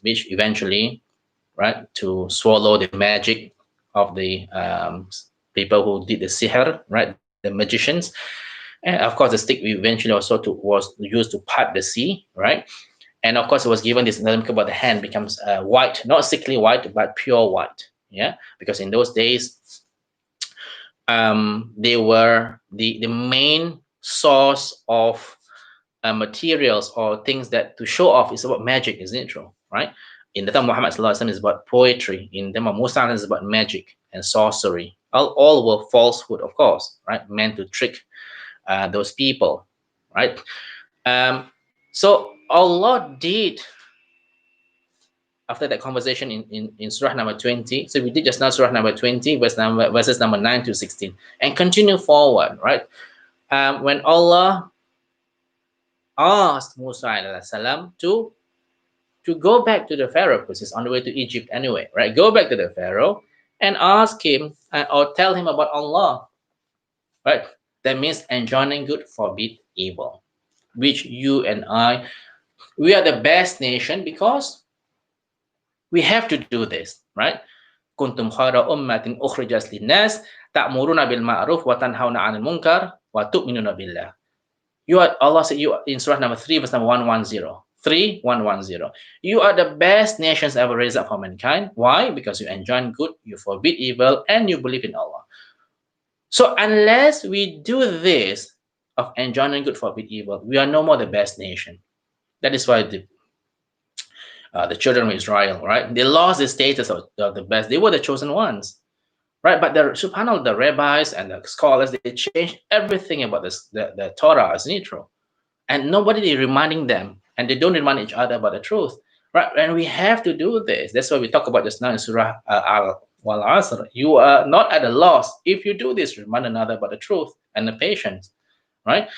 A: Which eventually, right, to swallow the magic of the people who did the sihr, right, the magicians. And of course, the stick eventually also was used to part the sea, right? And of course, it was given this another about the hand becomes white, not sickly white, but pure white. Yeah, because in those days, they were the main source of materials or things that to show off is about magic, isn't it true? Right? In the time of Muhammad sallallahu alaihi wasallam is about poetry. In the time of Musa is about magic and sorcery. All were falsehood, of course, right? Meant to trick those people, right? So Allah did after that conversation in Surah number 20. So we did just now Surah number 20, verses number 9 to 16, and continue forward, right? When Allah asked Musa salam to go back to the Pharaoh, because he's on the way to Egypt anyway, right? Go back to the Pharaoh and ask him or tell him about Allah, right? That means enjoining good, forbid evil, which you and I, we are the best nation because we have to do this, right? Kuntum khaira ummatin ukhrijat linnas ta'muruna bil ma'ruf wa tanhauna 'anil munkar wa tu'minuna billah. You are, Allah said you in Surah number 3, verse number 110. 3110. You are the best nations ever raised up for mankind. Why? Because you enjoin good, you forbid evil, and you believe in Allah. So unless we do this of enjoining good, forbid evil, we are no more the best nation. That is why the children of Israel, right? They lost the status of the best. They were the chosen ones, right? But the subhanAllah, the rabbis and the scholars, they changed everything about the Torah, isn't it true? And nobody is reminding them, and they don't remind each other about the truth, right? And we have to do this. That's why we talk about just now in Surah Al-Asr. You are not at a loss if you do this. Remind another about the truth and the patience, right?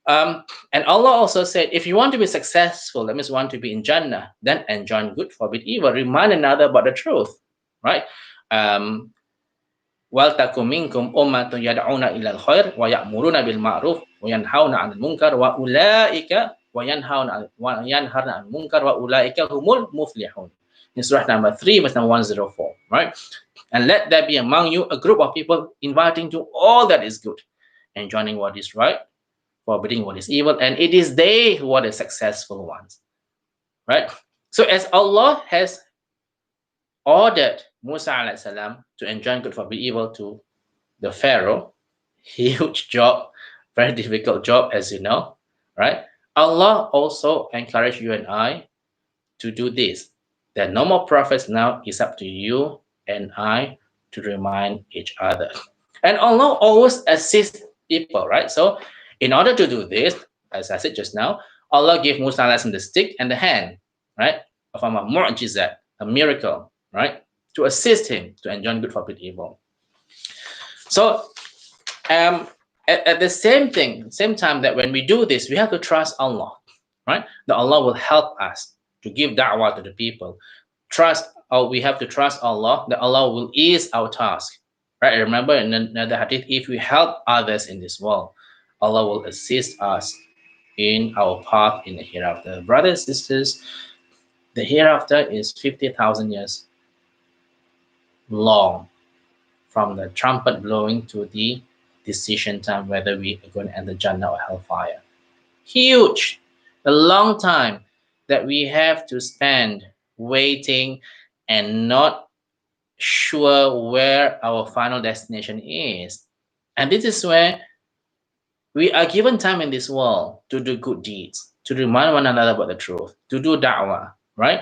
A: And Allah also said, if you want to be successful, that means want to be in Jannah, then enjoin good, forbid evil. Remind another about the truth, right? وَلْتَكُنْ مِنْكُمْ أُمَّةٌ يَدْعُونَ إِلَى الْخَيْرِ وَيَأْمُرُونَ بِالْمَعْرُوفِ وَيَنْهَوْنَ عَنِ الْمُنْكَرِ وَيَنْهَرْنَ عَنِ الْمُنْكَرِ وَأُولَٰئِكَ هُمُ الْمُفْلِحُونَ. In Surah number 3, verse number 104, right? And let there be among you a group of people inviting to all that is good, enjoining what is right, forbidding what is evil, and it is they who are the successful ones, right? So as Allah has ordered Musa alayhi salam to enjoin good, forbid evil to the Pharaoh, huge job, very difficult job, as you know, right? Allah also encouraged you and I to do this. There are no more prophets now. It's up to you and I to remind each other. And Allah always assists people, right? So in order to do this, as I said just now, Allah gave Musa the stick and the hand, right? From a mu'jizat, a miracle, right? To assist him to enjoin good, forbid evil. So at the same time that when we do this, we have to trust Allah, right? That Allah will help us to give da'wah to the people. We have to trust Allah that Allah will ease our task, right? Remember in another hadith, if we help others in this world, Allah will assist us in our path in the hereafter. Brothers and sisters, the hereafter is 50,000 years long, from the trumpet blowing to the decision time whether we are going to enter Jannah or hellfire. Huge, a long time that we have to spend waiting and not sure where our final destination is. And this is where we are given time in this world to do good deeds, to remind one another about the truth, to do da'wah, right?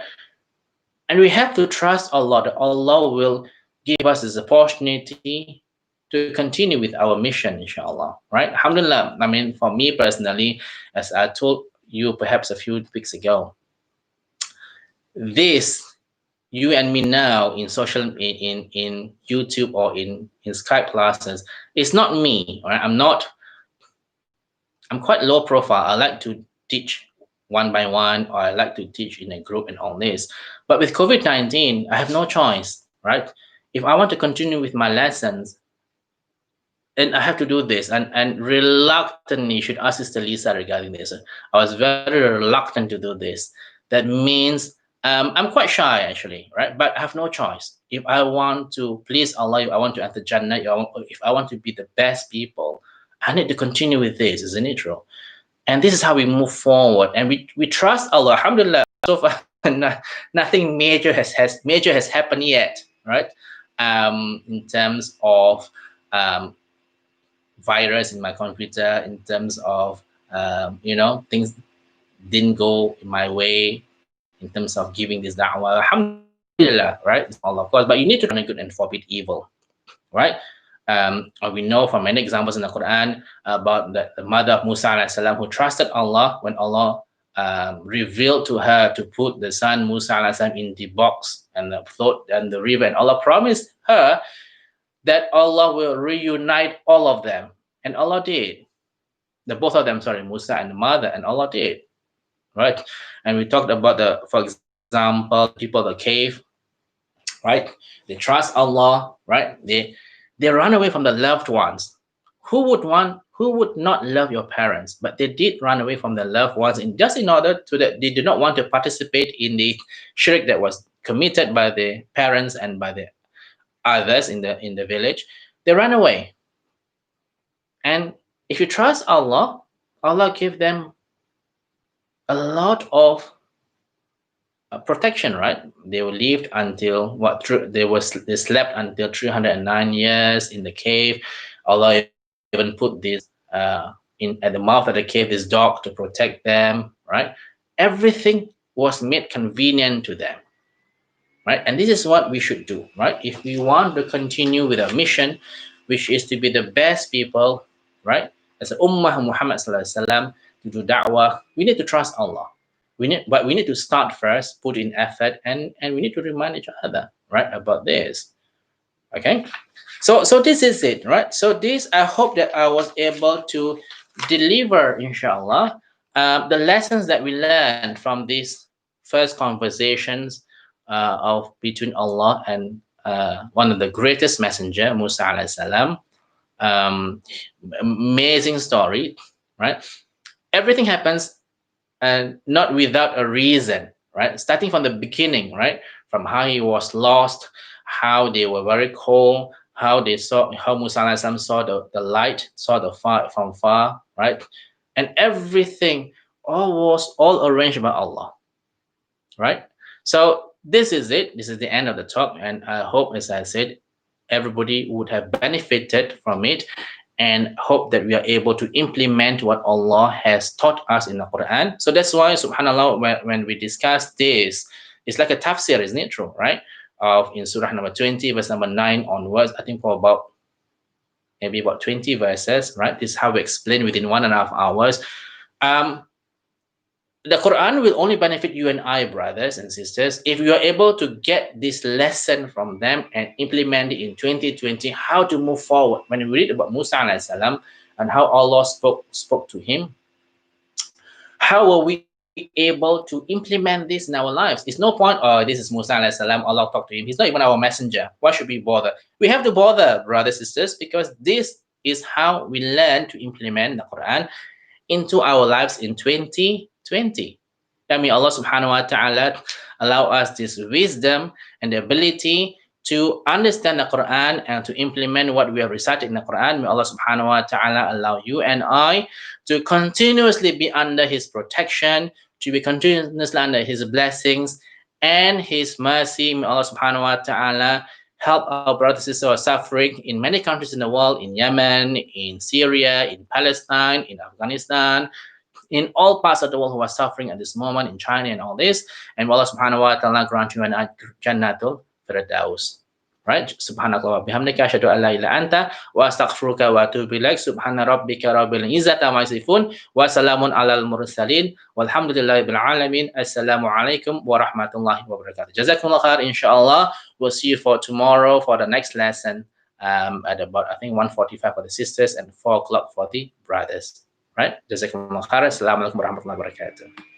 A: And we have to trust Allah that Allah will give us this opportunity to continue with our mission, inshallah, right? Alhamdulillah, I mean, for me personally, as I told you perhaps a few weeks ago, this, you and me now in in YouTube or in Skype classes, it's not me, right? I'm quite low profile. I like to teach one by one, or I like to teach in a group and all this. But with COVID-19, I have no choice, right? If I want to continue with my lessons, and I have to do this, and reluctantly should ask Sister Lisa regarding this. I was very reluctant to do this. That means I'm quite shy actually, right? But I have no choice. If I want to please Allah, if I want to enter Jannah, if I want to be the best people, I need to continue with this, isn't it true? And this is how we move forward, and we trust Allah. Alhamdulillah, so far nothing major has happened yet, right? In terms of um, virus in my computer, in terms of things didn't go my way in terms of giving this da'wah. Alhamdulillah, right? It's Allah, of course, but you need to do good and forbid evil, right? We know from many examples in the Quran about the mother of Musa alayhi salam, who trusted Allah when Allah revealed to her to put the son Musa alayhi salam in the box and the float and the river, and Allah promised her that Allah will reunite all of them, and Allah did. The both of them, sorry, Musa and the mother, and Allah did, right? And we talked about for example, the people of the cave, right? They trust Allah, right? They run away from the loved ones. Who would not love your parents? But they did run away from their loved ones, just in order to that they did not want to participate in the shirk that was committed by the parents and by the others in the village. They ran away. And if you trust Allah, Allah gave them a lot of protection, right? They were lived until they slept until 309 years in the cave. Allah even put this in at the mouth of the cave, this dog to protect them, right? Everything was made convenient to them, right? And this is what we should do, right? If we want to continue with our mission, which is to be the best people, right? As a Ummah Muhammad Sallallahu Alaihi Wasallam, to do da'wah, we need to trust Allah. We need to start first, put in effort, and we need to remind each other, right, about this. Okay, so this is it, right? So this, I hope that I was able to deliver, inshallah, the lessons that we learned from these first conversations of between Allah and one of the greatest messenger, Musa alayhi salam. Amazing story, right? Everything happens and not without a reason, right? Starting from the beginning, right? From how he was lost, how they were very cold, how Musa alayhi salam saw the light, saw the fire from far, right? And everything was all arranged by Allah, right? So this is it. This is the end of the talk, and I hope, as I said, everybody would have benefited from it, and hope that we are able to implement what Allah has taught us in the Quran. So that's why, subhanallah, when we discuss this, it's like a tafsir, isn't it true, right? In Surah number 20, verse number 9 onwards, I think for maybe about 20 verses, right? This is how we explain within 1.5 hours. The Quran will only benefit you and I, brothers and sisters, if you are able to get this lesson from them and implement it in 2020, how to move forward. When we read about Musa alayhi salam and how Allah spoke to him, how were we able to implement this in our lives? It's no point, this is Musa alayhi salam, Allah talked to him. He's not even our messenger. Why should we bother? We have to bother, brothers and sisters, because this is how we learn to implement the Quran into our lives in 2020. May Allah subhanahu wa ta'ala allow us this wisdom and the ability to understand the Quran and to implement what we have recited in the Quran. May Allah subhanahu wa ta'ala allow you and I to continuously be under His protection, to be continuously under His blessings and His mercy. May Allah subhanahu wa ta'ala help our brothers and sisters who are suffering in many countries in the world, in Yemen, in Syria, in Palestine, in Afghanistan, in all parts of the world who are suffering at this moment, in China and all this. And Allah subhanahu wa ta'ala grant you an Jannatul Firdaus. Right? Subhanakallah wa bihamdika asyhadu an la ilaha anta wa astaghfiruka wa atubu ilaik. Subhana rabbika rabbil izzati amma yasifun wa salamun alal mursalin walhamdulillahi bil alamin. Assalamu alaikum warahmatullahi wabarakatuh. Jazakumullah khair, inshallah. We'll see you for tomorrow for the next lesson at about, I think, 1:45 for the sisters and 4 o'clock for the brothers. Right? Jazakumullah khair. Assalamualaikum warahmatullahi wabarakatuh.